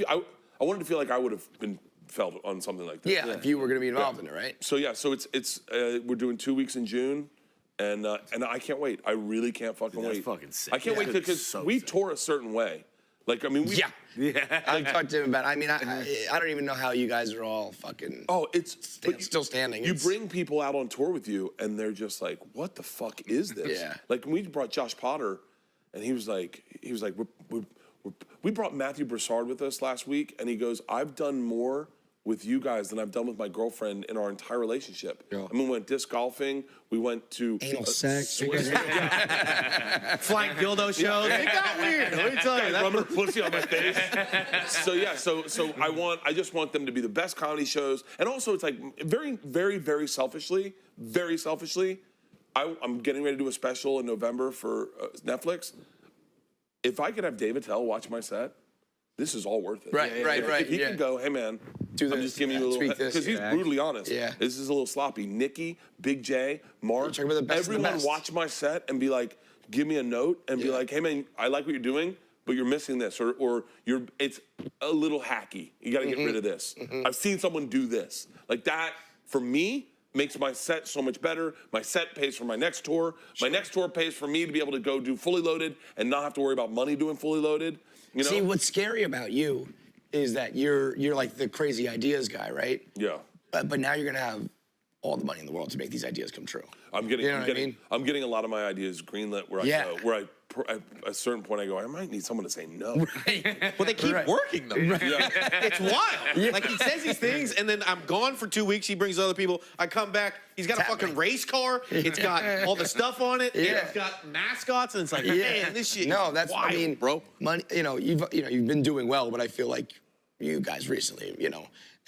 feel like I would have been felt on something like this. Yeah, if you were going to be involved in it, right? So yeah, so it's we're doing 2 weeks in June, and I can't wait. I really can't fucking wait. That's fucking sick. I can't wait because we tour a certain way. Like I mean, I talked to him about. I mean, I don't even know how you guys are all fucking. Oh, it's still standing. You bring people out on tour with you, and they're just like, "What the fuck is this?" Yeah. Like we brought Josh Potter, and he was like, we brought Matthew Broussard with us last week, and he goes, "I've done more with you guys than I've done with my girlfriend in our entire relationship." Yeah. I mean, we went disc golfing, we went to anal sex, flying dildo shows. It got weird. Let me tell you, rubbing her pussy on my face. So yeah, so I just want them to be the best comedy shows, and also it's like very selfishly, I'm getting ready to do a special in November for Netflix. If I could have Dave Attell watch my set, this is all worth it. Right. If he could go, hey man, I'm just giving you a little, because he's brutally honest. Yeah. This is a little sloppy. Nikki, Big J, Mark, everyone watch my set and be like, give me a note and be like, hey man, I like what you're doing, but you're missing this, or it's a little hacky. You got to get rid of this. I've seen someone do this. Like that, for me, makes my set so much better. My set pays for my next tour. My next tour pays for me to be able to go do Fully Loaded and not have to worry about money doing Fully Loaded. You know? See, what's scary about you is that you're like the crazy ideas guy, right? Yeah. But now you're gonna have all the money in the world to make these ideas come true. I'm getting a lot of my ideas greenlit where at a certain point I go, I might need someone to say no. Right. Well, they keep working them. Right. Yeah. It's wild. Like he says these things, and then I'm gone for 2 weeks. He brings other people. I come back. He's got a fucking race car. It's got all the stuff on it. Yeah. It's got mascots, and it's like, man, this shit. No, that's wild, I mean, bro. Money. You've been doing well, but I feel like you guys recently,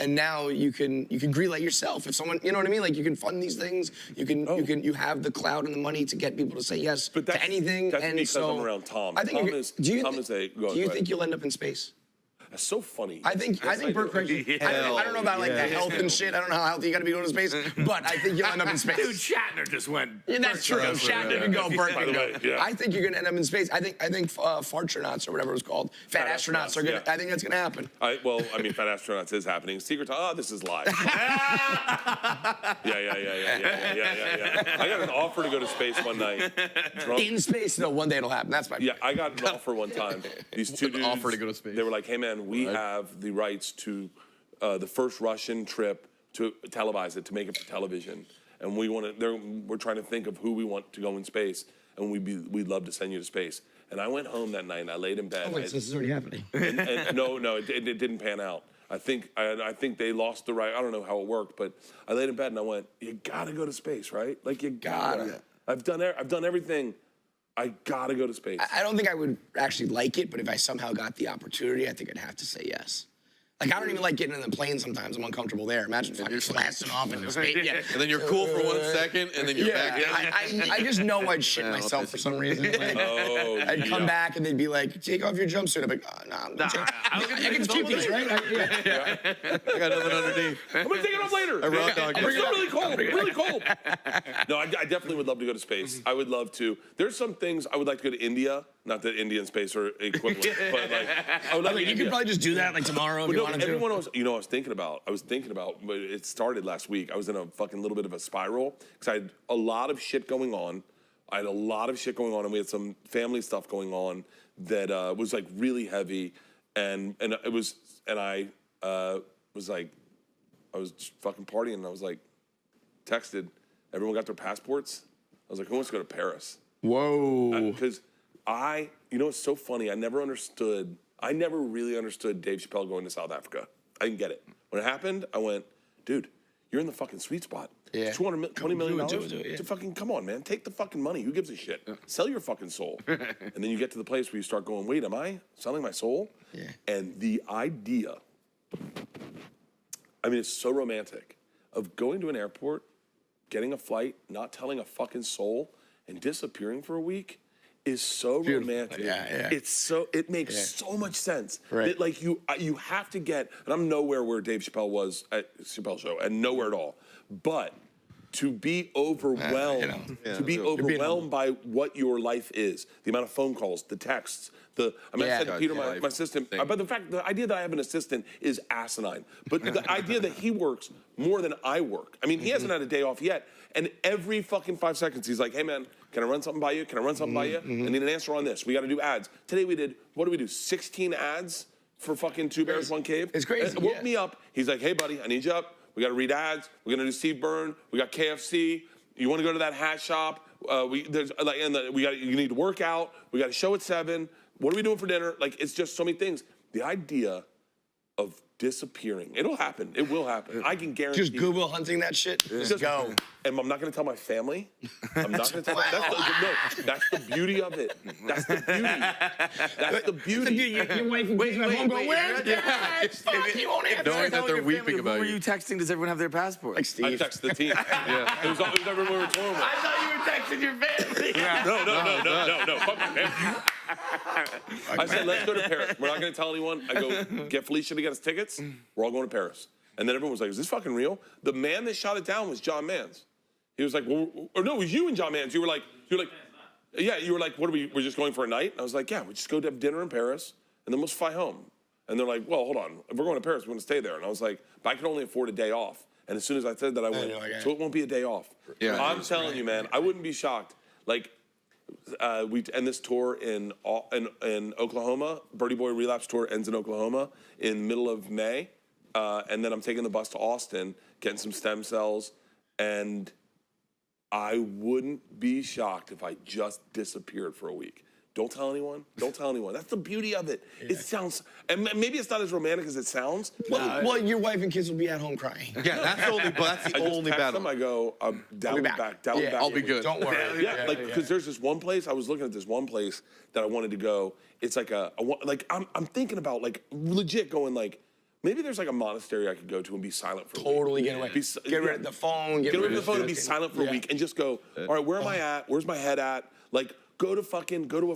and now you can greenlight yourself. If someone, you know what I mean? Like you can fund these things. You have the clout and the money to get people to say yes to anything. That's because I'm around Tom. I think do you think you'll end up in space? That's so funny. I think Bert Kreischer. I don't know about like the health and shit. I don't know how healthy you got to be going to space, but I think you'll end up in space. Dude, Shatner just went. Yeah, that's true. Shatner can go. Bert can go. I think you're gonna end up in space. I think fartronauts or whatever it was called, fat astronauts are gonna. I think that's gonna happen. Fat astronauts is happening. Secret. This is live. Yeah. I got an offer to go to space one night. In space, no. One day it'll happen. That's my. Yeah, I got an offer one time. These two dudes. Offer to go to space. They were like, hey man, we have the rights to the first Russian trip to televise it, to make it for television, and we're trying to think of who we want to go in space, and we'd love to send you to space. And I went home that night and I laid in bed. Oh wait, so this is already happening. No, it didn't pan out. I think they lost the right. I don't know how it worked, but I laid in bed and I went, you gotta go to space, right? Like you gotta. I've done everything. I gotta go to space. I don't think I would actually like it, but if I somehow got the opportunity, I think I'd have to say yes. Like, I don't even like getting in the plane sometimes. I'm uncomfortable there. Imagine fucking blasting off into space. Yeah. And then you're cool for 1 second, and then you're back in. I just know I'd shit myself for some reason. Like, I'd come back, and they'd be like, take off your jumpsuit. I'm like, I can just keep these, right? I got nothing underneath. I'm going to take it off later. It's still really cold. No, I definitely would love to go to space. I would love to. There's some things I would like to go to India. Not that India and space are equivalent, but like, I would like you could probably just do that like tomorrow if you wanted to. Everyone was, I was thinking about, but it started last week. I was in a fucking little bit of a spiral because I had a lot of shit going on. And we had some family stuff going on that was like really heavy, and I was just fucking partying, and I was like, texted, everyone got their passports. I was like, who wants to go to Paris? Whoa. Because it's so funny. I never really understood Dave Chappelle going to South Africa. I didn't get it. When it happened, I went, dude, you're in the fucking sweet spot. Yeah. $20 million. Do it, yeah. To fucking come on, man. Take the fucking money. Who gives a shit? Sell your fucking soul. And then you get to the place where you start going, wait, am I selling my soul? Yeah. And the idea, I mean, it's so romantic, of going to an airport, getting a flight, not telling a fucking soul, and disappearing for a week is so romantic. Yeah. It makes so much sense. Right. That, like, you have to get, and I'm nowhere where Dave Chappelle was at Chappelle Show, and nowhere at all. But to be overwhelmed, overwhelmed by what your life is, the amount of phone calls, the texts, I said to Peter, my assistant, but the idea that I have an assistant is asinine. But the idea that he works more than I work. I mean, he hasn't had a day off yet, and every fucking 5 seconds he's like, hey man, can I run something by you? Can I run something by you? I need an answer on this. We got to do ads. Today we did, what did we do? 16 ads for fucking Two Bears, One Cave. It's crazy. It woke me up. He's like, hey buddy, I need you up. We got to read ads. We're gonna do Steve Byrne. We got KFC. You want to go to that hat shop? You need to work out. We got a show at 7. What are we doing for dinner? Like, it's just so many things. The idea of disappearing, it'll happen. It will happen. I can guarantee. Just Goodwill Hunting that shit. Just go. And I'm not going to tell my family. I'm not going to tell. That's the beauty of it. That's the beauty. That's the beauty. Your wife and kids at home go, where's Dad? Fuck, you won't answer. Knowing that they're weeping about Who were you. you texting? Does everyone have their passport? Like Steve. I text the team. It was everyone we were touring with. I thought you were texting your family. No. Fuck my family. I said, let's go to Paris. We're not going to tell anyone. I go, get Felicia to get us tickets. We're all going to Paris. And then everyone was like, is this fucking real? The man that shot it down was John Mans. He was like, well, or no, it was you and John Mans. You were like, yeah, you were like, what are we're just going for a night? And I was like, yeah, we just go to have dinner in Paris, and then we'll fly home. And they're like, well, hold on. If we're going to Paris, we're going to stay there. And I was like, but I can only afford a day off. And as soon as I said that, I went, so it won't be a day off. Yeah, I'm telling you, man, I wouldn't be shocked. Like, we end this tour in Oklahoma. Birdie Boy Relapse Tour ends in Oklahoma in the middle of May. And then I'm taking the bus to Austin, getting some stem cells. And I wouldn't be shocked if I just disappeared for a week. Don't tell anyone. Don't tell anyone. That's the beauty of it. Yeah. It sounds, and maybe it's not as romantic as it sounds. Well, your wife and kids will be at home crying. Yeah, that's the only battle. Them, I go, down back. I'll be good. Don't worry. Yeah, because there's this one place, I was looking at this one place that I wanted to go. It's like I'm thinking about, like, legit going, like, maybe there's like a monastery I could go to and be silent for a week. Totally get away. Get rid of the phone. Get rid of the phone and be silent for a week and just go, all right, where am I at? Where's my head at? Like, go to a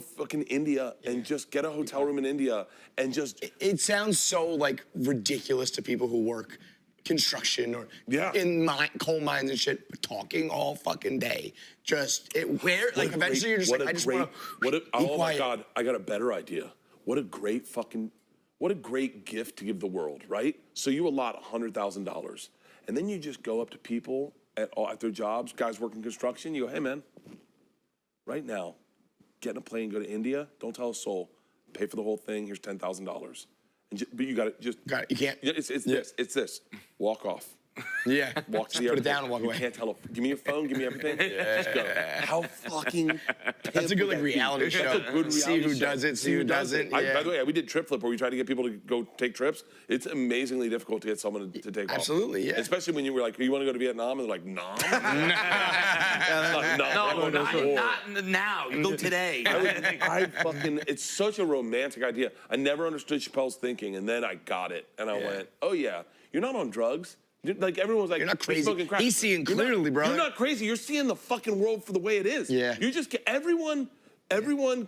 fucking India and just get a hotel room in India and just. It sounds so, like, ridiculous to people who work construction or in coal mines and shit, but talking all fucking day. Eventually you're just like, I just want to. Oh my God, I got a better idea. What a great gift to give the world, right? So you allot $100,000, and then you just go up to people at their jobs, guys working construction. You go, hey man, right now, get in a plane, go to India. Don't tell a soul. Pay for the whole thing. Here's $10,000. But you got to got it. You can't. Yeah, it's this. Walk off. Yeah. Walk to the put it down and walk away. You can't tell. Give me your phone. Give me everything. Just go. How fucking. That's a good reality show. That's a good reality see who show. does it. See who doesn't. By the way, we did Trip Flip where we tried to get people to go take trips. It's amazingly difficult to get someone to take off. Absolutely, yeah. Especially when you were like, you want to go to Vietnam? And they're like, Nom? Not now. You go today. It's such a romantic idea. I never understood Chappelle's thinking, and then I got it. And I went, oh yeah, you're not on drugs. Like, everyone was like, you're not crazy. He's seeing clearly, bro. You're not crazy. You're seeing the fucking world for the way it is. Yeah. You just get, everyone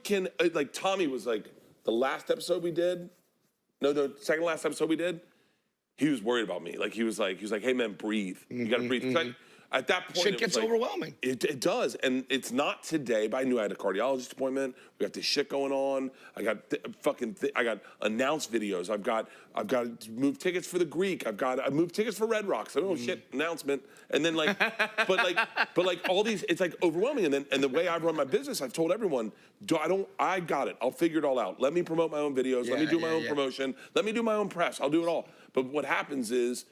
can, like, Tommy was like, the last episode we did, the second last episode we did, he was worried about me. Like, he was like, hey man, breathe. You gotta breathe. At that point, shit gets overwhelming. It does, and it's not today. But I knew I had a cardiologist appointment. We got this shit going on. I got I got announced videos. I've got to move tickets for the Greek. I moved tickets for Red Rocks. I don't know shit announcement. And then but all these, it's like overwhelming. And the way I run my business, I've told everyone, I got it. I'll figure it all out. Let me promote my own videos. Let me do my own promotion. Let me do my own press. I'll do it all. But what happens is,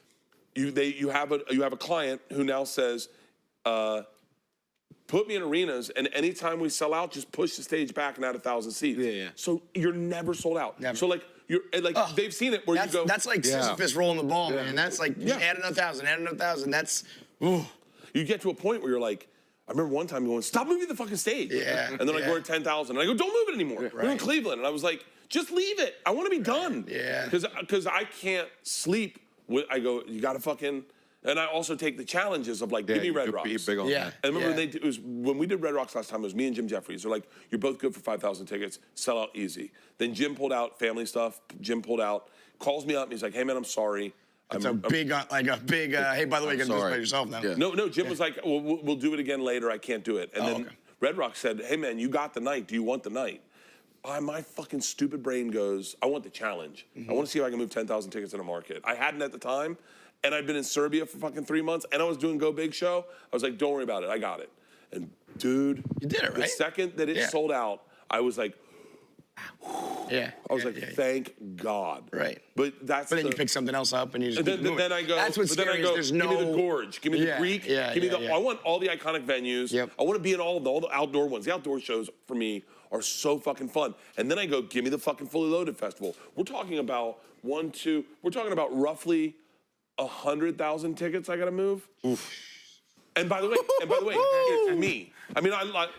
you have a client who now says, put me in arenas, and anytime we sell out, just push the stage back and add 1,000 seats. Yeah. So you're never sold out. Never. So they've seen it where you go. That's like Sisyphus rolling the ball, man. That's like just add another 1,000, add another 1,000. That's. Ooh. You get to a point where you're like, I remember one time going, stop moving the fucking stage. Yeah. And then I go at 10,000. And I go, don't move it anymore. We're in Cleveland. And I was like, just leave it. I want to be done. Yeah. Because I can't sleep. I go, you got to fucking... And I also take the challenges of like, give me Red Rocks. Big on Yeah. And remember, when we did Red Rocks last time, it was me and Jim Jeffries. They're like, you're both good for 5,000 tickets. Sell out easy. Then Jim pulled out family stuff. Jim pulled out, calls me up, and he's like, hey, man, I'm sorry. It's a big, hey, by the way, you're going to do this by yourself now. Yeah. No, Jim was like, we'll do it again later. I can't do it. And then Red Rocks said, hey, man, you got the night. Do you want the night? My fucking stupid brain goes, I want the challenge. I want to see if I can move 10,000 tickets in a market. I hadn't at the time. And I'd been in Serbia for fucking 3 months, and I was doing Go Big show. I was like, don't worry about it, I got it. And dude, you did it, right? The second that it sold out, I was like, yeah. I was like, thank God. Right. But then you pick something else up and you just then I go. That's what's but then scary. I go, There's give no. me the Gorge, give me the Greek, give me the. I want all the iconic venues. Yep. I want to be in all the outdoor ones. The outdoor shows for me are so fucking fun. And then I go, give me the fucking Fully Loaded Festival. We're talking about we're talking about roughly 100,000 tickets I got to move. Oof. And by the way, it's me. I mean,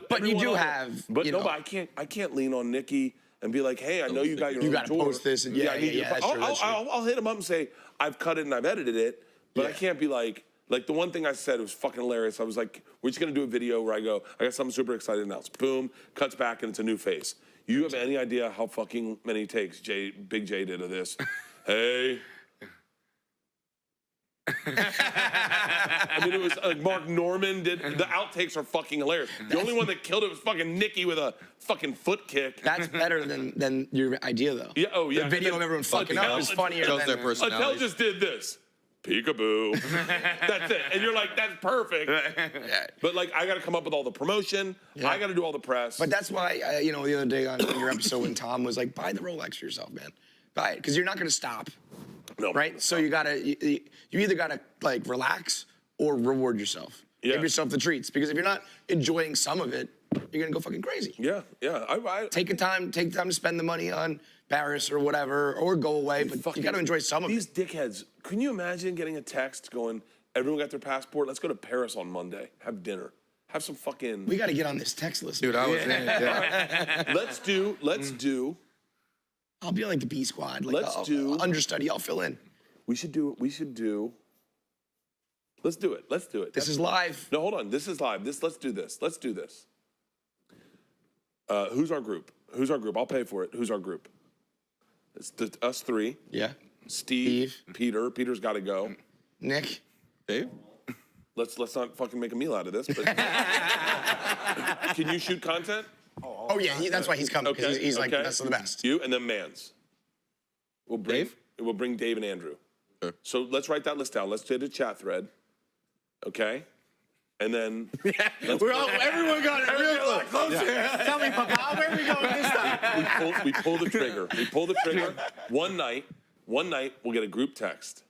But you do have. But no, but I can't lean on Nikki and be like, hey, I know you got your own got to tour. post this. And yeah, I'll hit him up and say, I've cut it and I've edited it, but I can't be like the one thing I said was fucking hilarious. I was like, we're just going to do a video where I go, I got something super excited to announce. Boom, cuts back and it's a new face. You have any idea how fucking many takes Big J did of this? Hey. I mean, it was like Mark Norman did. The outtakes are fucking hilarious. The only one that killed it was fucking Nikki with a fucking foot kick. That's better than your idea, though. Yeah. Oh, yeah. The video of everyone fucking up is funnier. Shows their Attell personality. just did this. Peekaboo. That's it. And you're like, that's perfect. But like, I got to come up with all the promotion. I got to do all the press. But that's why, the other day on your episode when Tom was like, buy the Rolex for yourself, man. Buy it. Because you're not going to stop. No. Right? So you either got to like relax or reward yourself. Yeah. Give yourself the treats. Because if you're not enjoying some of it, you're going to go fucking crazy. Yeah. Take the time to spend the money on Paris or whatever, or go away, but you got to enjoy some of it. These dickheads, can you imagine getting a text going, everyone got their passport, let's go to Paris on Monday, have dinner, have some fucking... We got to get on this text list. Dude, I was in it. Yeah. Let's do... I'll be like the B squad. Like, Let's do... Understudy, I'll fill in. Let's do it. This is live. No, hold on, this is live. Let's do this. Who's our group? I'll pay for it. Who's our group? It's us three. Yeah. Steve. Peter's got to go. Nick. Dave? Let's not fucking make a meal out of this. But can you shoot content? Oh yeah, that's why he's coming. Because he's like the best of the best. You and then Mans. We'll bring Dave and Andrew. Sure. So let's write that list down. Let's do the chat thread. Okay? And then Everyone got it real close. Tell me, Papa, where are we going this time? we pull the trigger. One night, we'll get a group text.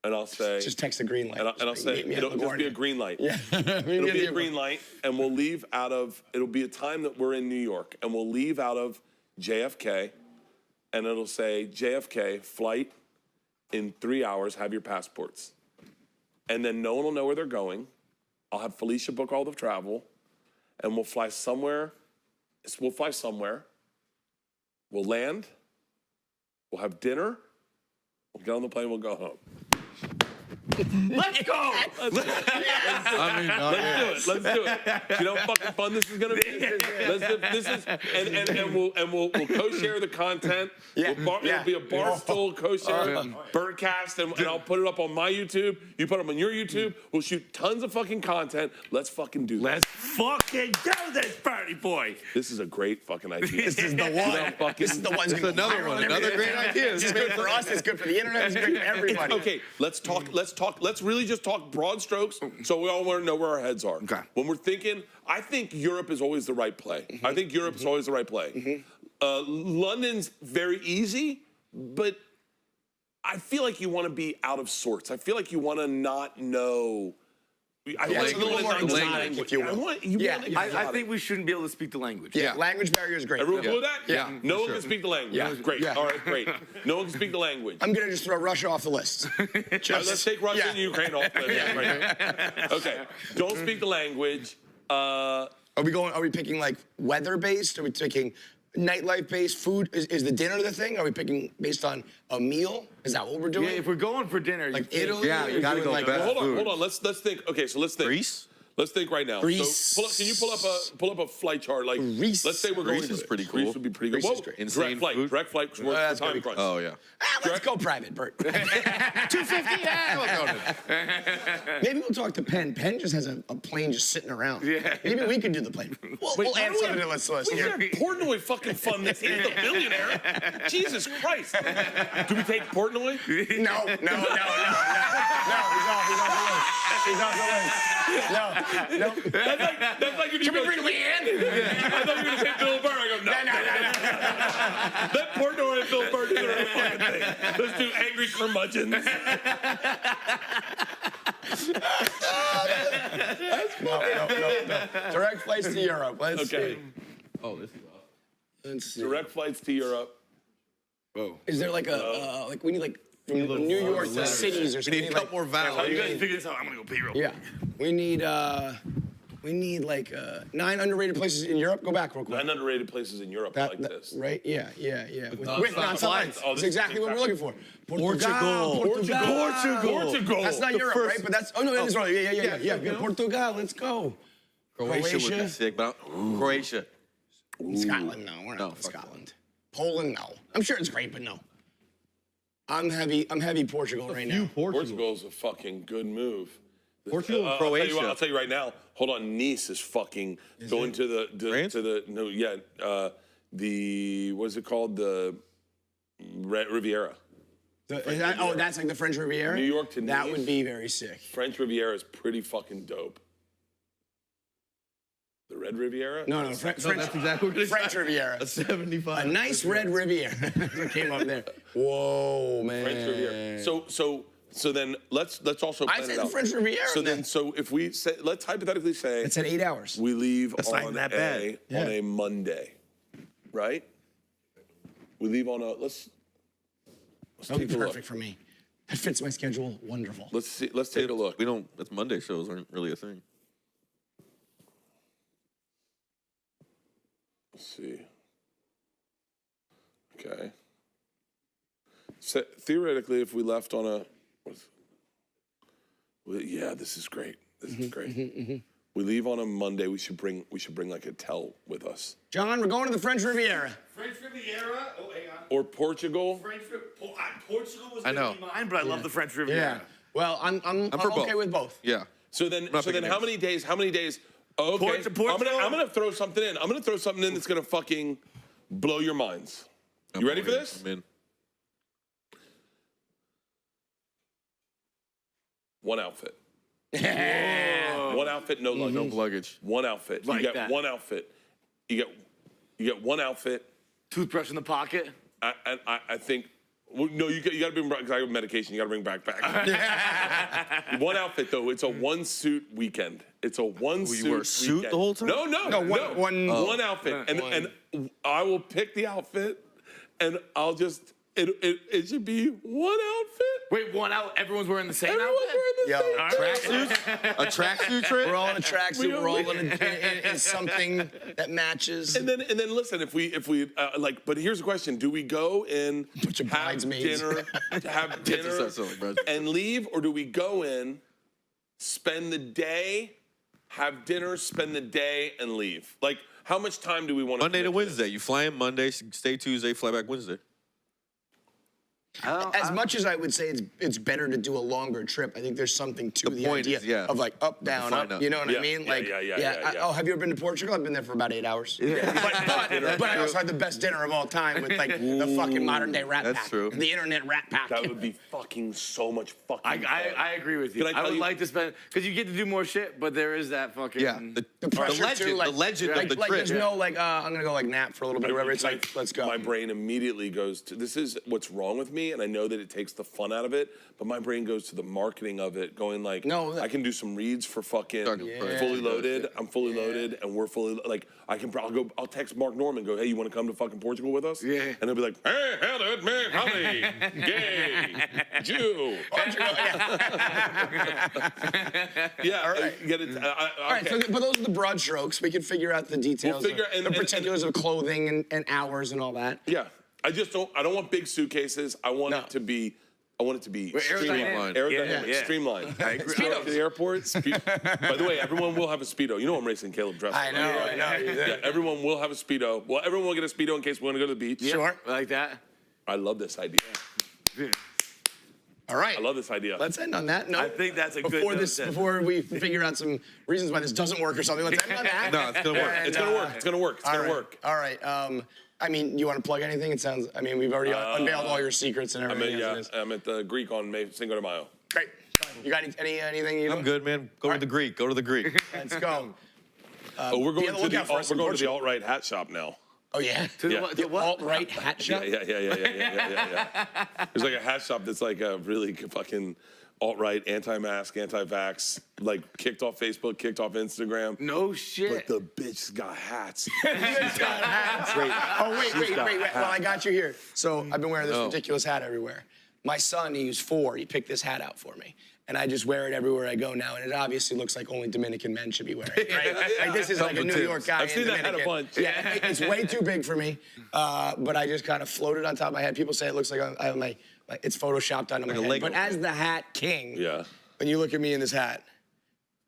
And I'll say... Just text the green light. And I'll say, it'll just be a green light. Yeah. It'll be a green light, and we'll leave out of... It'll be a time that we're in New York, and we'll leave out of JFK, and it'll say, JFK, flight in 3 hours, have your passports. And then no one will know where they're going. I'll have Felicia book all the travel, and we'll fly somewhere. We'll land. We'll have dinner. We'll get on the plane. We'll go home. Let's go. Let's do it. You know how fucking fun this is gonna be. We'll co-share the content. It'll be a Barstool co-share birdcast, and I'll put it up on my YouTube. You put it on your YouTube. We'll shoot tons of fucking content. Let's fucking do this. Let's fucking do this, Birdie boy. This is a great fucking idea. This is the one. This is the one. This is another one. Another great idea. This is good for us. It's good for the internet. It's good for everybody. Okay, let's talk. Let's really just talk broad strokes, so we all want to know where our heads are. Okay. When we're thinking, I think Europe is always the right play. I think Europe is always the right play. London's very easy, but I feel like you want to be out of sorts. I feel like you want to not know. I Yeah, want it's a little more exotic, if you will. I want you Yeah, want it yeah. I think we shouldn't be able to speak the language. Yeah, language barrier is great. Everyone cool with that? Yeah. No one can speak the language. Yeah. Great. Yeah. All right, great. No one can speak the language. I'm gonna just throw Russia off the list. Let's take Russia Yeah. and Ukraine off the list. Right. Okay. Don't speak the language. Are we picking like weather based? Are we picking nightlife based? Food is the dinner the thing? Are we picking based on a meal? Is that what we're doing? Yeah, if we're going for dinner, like you Italy? Yeah, you Or gotta doing go like best Hold on. Let's think. Okay, so let's think. Greece? Let's think right now. Greece. So can you pull up a flight chart? Like, Greece. let's say we're going. Greece is to pretty Greece cool. would be pretty good. Greece is Whoa, great. Insane food. direct flight, works that's for gonna time be crunch. Oh, yeah. Let's go private, Bert. 250? Yeah, we'll go to Maybe we'll talk to Penn. Penn just has a plane just sitting around. Yeah. Maybe we could do the plane. We'll add something to the list We here. have Portnoy fucking fun. This is the billionaire. Jesus Christ. Do we take Portnoy? No. He's off the list. No. That's like if you go. bring Leanne? I thought you were going to say Bill Burr. I go, no. Let Portnoy and Bill Burr do their own fucking thing. Let's do angry curmudgeons. No. Direct flights to Europe. Let's Okay. see. Oh, this is awesome. Let's see. Direct flights to Europe. Is there like like we need like from New York to cities or We something? need a couple more Oh, vowels. you guys figure this out. I'm gonna go pee real quick. Yeah. We need like 9 underrated places in Europe. Go back real quick. 9 underrated places in Europe like this. Right? Yeah. With nonstop nonstop flights. Oh, That's this is exactly what we're looking for. Portugal. Portugal. That's not Europe, right? But that's that is right. Yeah. Portugal. Let's go. Croatia would be sick, but Croatia. Scotland, no. We're not going to Scotland. Poland, no. I'm sure it's great, but no. I'm heavy Portugal right now. Portugal's a fucking good move. Portugal and I'll tell you Croatia. what, I'll tell you right now. Hold on, Nice is fucking going to the what's it called, the Riviera. That's like the French Riviera? New York to That Nice. would be very sick. French Riviera is pretty fucking dope. The Red Riviera? No, No, that's exactly what it is. French Riviera. A 75. A nice red Riviera. That came up there. Whoa, man. French Riviera. So then let's also plan I said it the out. French Riviera. So then, if we say, let's hypothetically say It said 8 hours. we leave not on even that bad. on a Monday, right? We leave on a let's That would take be a look. perfect for me. That fits my schedule. Wonderful. Let's see. Let's take a look. We don't. That's Monday shows aren't really a thing. Let's see. Okay. So theoretically, if we left on a, yeah, this is great. This is great. We leave on a Monday. We should bring like a towel with us. John, we're going to the French Riviera. French Riviera. Oh, hang on. Or Portugal. Portugal was I know. gonna be mine, but I love the French Riviera. Well, I'm for okay both. with both. Yeah. So then picking how many days? How many days? Oh, okay. Portugal? I'm gonna throw something in. I'm gonna throw something in that's gonna fucking blow your minds. You ready for this? I'm in. One outfit. One outfit, no luggage. No luggage. One outfit. Like you get that. one outfit. You get one outfit. Toothbrush in the pocket. I think. Well, no, you got to bring because I have medication. You got to bring backpack. One outfit though. It's a one suit weekend. It's a one suit. You wear a suit weekend. the whole time? No. One outfit, and I will pick the outfit, and I'll just it should be one outfit. Wait, one out. Everyone's wearing the same Everyone's outfit. wearing the same. A tracksuit trip? We're all in a tracksuit. We're all in something that matches. And then listen, if we but here's the question: do we go in, Bunch of have bridesmaids. dinner, and leave, or do we go in, spend the day, have dinner, spend the day, and leave? Like, how much time do we want? Monday to Wednesday. You fly in Monday, stay Tuesday, fly back Wednesday. As much as I would say it's better to do a longer trip, I think there's something to the point idea is, yeah. of like up, down, Find up. out. You know what I Yeah, mean? yeah, Like, yeah. Oh, have you ever been to Portugal? I've been there for about 8 hours. But I also had the best dinner of all time with like the fucking modern day Rat That's Pack. true. The internet Rat Pack. That would be fucking so much fucking. fun. I agree with you. Can I I tell would you- like to spend because you get to do more shit, but there is that fucking Yeah. The pressure legend, too, like, the legend like, of the like trip. there's no like I'm gonna go like nap for a little bit or whatever. It's Can I- like let's go. My brain immediately goes to this is what's wrong with me me, and I know that it takes the fun out of it, but my brain goes to the marketing of it, going like, No, I can do some reads for fucking Yeah. fully loaded. I'm fully loaded, and we're fully like. I'll text Mark Norman, go, hey, you want to come to fucking Portugal with us? Yeah. And he'll be like, hey, hello, man, Holly, gay, Jew. Yeah, all right. Get it. All right, so, but those are the broad strokes. We can figure out the details, the particulars of clothing and hours and all that. Yeah, I don't want big suitcases. I want it to be. I want it to be aerodynamic. Aerodynamic, Yeah. streamlined. I agree. Speedo to the airport. By the way, everyone will have a Speedo. You know I'm racing Caleb Dressel. I know. Yeah, everyone will have a Speedo. Well, everyone will get a Speedo in case we want to go to the beach. Sure. Like that. I love this idea. All right. I love this idea. Let's end on that note. I think that's a good before note this. to- Before we figure out some reasons why this doesn't work or something, let's end on that. No, it's gonna work. And, It's gonna work. It's gonna work. It's gonna work. All right. I mean, you want to plug anything? It sounds. I mean, we've already unveiled all your secrets and everything. I'm at the Greek on Cinco de Mayo. Great. You got anything? You I'm good, man. Go to the Greek. Go to the Greek. Let's go. We're be going on the to lookout for us in the Portugal. alt-right hat shop now. Oh yeah. To Yeah. the what? Alt-right hat shop. Yeah. There's like a hat shop that's like a really fucking alt-right, anti-mask, anti-vax, like kicked off Facebook, kicked off Instagram. No shit. But the bitch got hats. Great. Oh wait. Well, I got you here. So I've been wearing this ridiculous hat everywhere. My son, he's 4. He picked this hat out for me. And I just wear it everywhere I go now, and it obviously looks like only Dominican men should be wearing it, right? Like this is like a New York guy. I've seen that hat a Dominican. bunch. Yeah, it's way too big for me, but I just kind of floated on top of my head. People say it looks like I have it's photoshopped onto my head. Lego. But as the hat king, Yeah. when you look at me in this hat,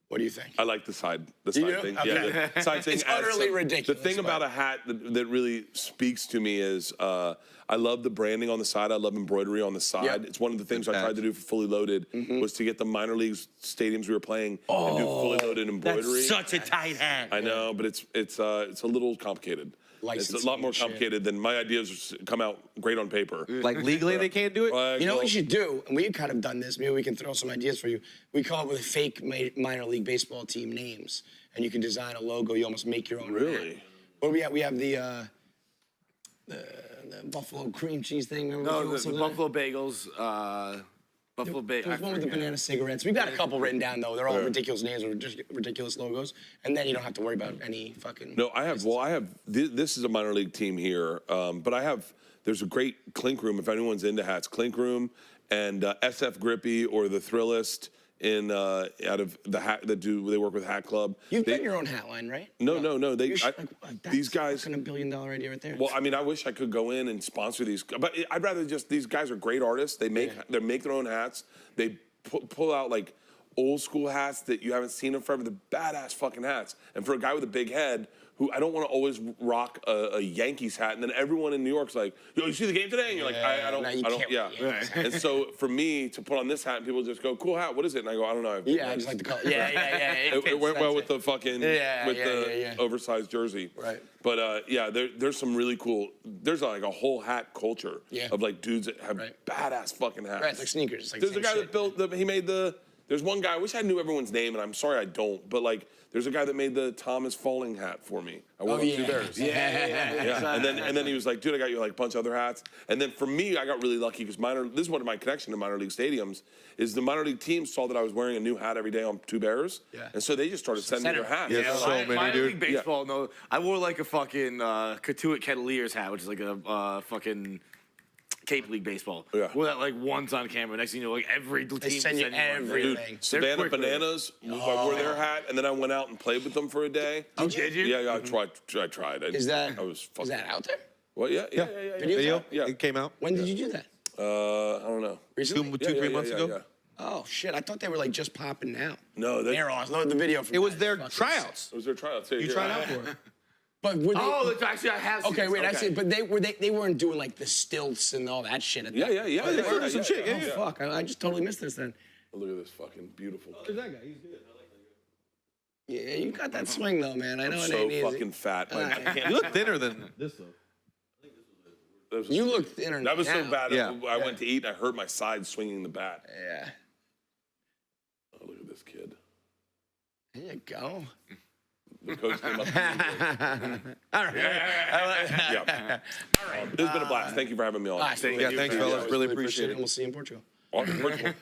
what do you think? I like the side You do? thing. Okay. Yeah, the side thing. It's adds utterly some- ridiculous, The thing about a hat that really speaks to me is I love the branding on the side. I love embroidery on the side. Yeah. It's one of the things I tried to do for Fully Loaded was to get the minor leagues stadiums we were playing and do Fully Loaded embroidery. Such a tight hat. I know, but it's a little complicated. It's Licensing a lot more and shit. complicated than my ideas come out great on paper. Like legally, they can't do it. You know what we should do? And we've kind of done this. Maybe we can throw some ideas for you. We come up with fake minor league baseball team names, and you can design a logo. You almost make your own. Really? hat. What do we have? We have the buffalo cream cheese thing. Remember No, the something? Buffalo Bagels. Buffalo Bagels. There's one with the banana cigarettes. We've got a couple written down though. They're all ridiculous names or just ridiculous logos, and then you don't have to worry about any fucking. No, I have. Well, I have. This is a minor league team here, but I have. There's a great Clink Room if anyone's into hats. Clink Room and SF Grippy or the Thrillist in out of the hat that they work with Hat Club. You've got your own hat line, right? No. They You should, these guys. That's fucking $1 billion idea right there. Well, I mean, I wish I could go in and sponsor these, but I'd rather just these guys are great artists. They make their own hats. They pull out like old school hats that you haven't seen in forever. The badass fucking hats. And for a guy with a big head, who I don't want to always rock a Yankees hat, and then everyone in New York's like, "Yo, you see the game today?" And you're like, "I don't, No, you I don't, can't yeah." wear Yankees And so for me to put on this hat, and people just go, "Cool hat, what is it?" And I go, "I don't know." I just like the color. Yeah. It went well with the fucking Yeah. oversized jersey. Right. But there's some really cool. There's like a whole hat culture of like dudes that have badass fucking hats. Right, it's like sneakers. It's like There's the a same guy shit. that built. He made the. There's one guy. I wish I knew everyone's name, and I'm sorry I don't. But like, there's a guy that made the Thomas Falling hat for me. I wore it on 2 Bears. Yeah. And then he was like, dude, I got you like a bunch of other hats. And then for me, I got really lucky because this is one of my connection to minor league stadiums is the minor league team saw that I was wearing a new hat every day on 2 Bears. Yeah. And so they just started sending me their hats. Yeah, so many, minor dude. league baseball. No, I wore like a fucking Katuitt Kettleers hat, which is like a fucking Cape League baseball. Yeah. Wore that like once on camera. Next thing you know, like every team send you one. everything. Dude, Savannah quick with it. Bananas, I wore their hat, and then I went out and played with them for a day. Did you? Yeah, I tried. Is that I was out there? What? Yeah. Video? Yeah. It came out. When did you do that? I don't know. Recently? 3 months ago. Yeah. Oh shit! I thought they were like just popping now. No, They're awesome. The video. From It was that their is fucking tryouts. It was their tryouts. You tried out for it. But were they? Oh, that's actually I have. Seen okay, this. wait. I see. But they weren't doing like the stilts and all that shit. At Yeah. that. Oh, some shit, yeah. Oh fuck! I just totally missed this then. Look at this fucking beautiful. There's that guy. He's good. Yeah, you got that swing though, man. I know I'm it so ain't easy. fucking fat. Like, I can't. You look thinner than. This though. You look thinner. That was so now. bad. Yeah. I went to eat and I hurt my side swinging the bat. Yeah. Oh, look at this kid. There you go. The coach came up to me. All right. Yeah. This has been a blast. Thank you for having me on. Thank Yeah, thanks, fellas. Really appreciate it. And we'll see you in Portugal. Portugal.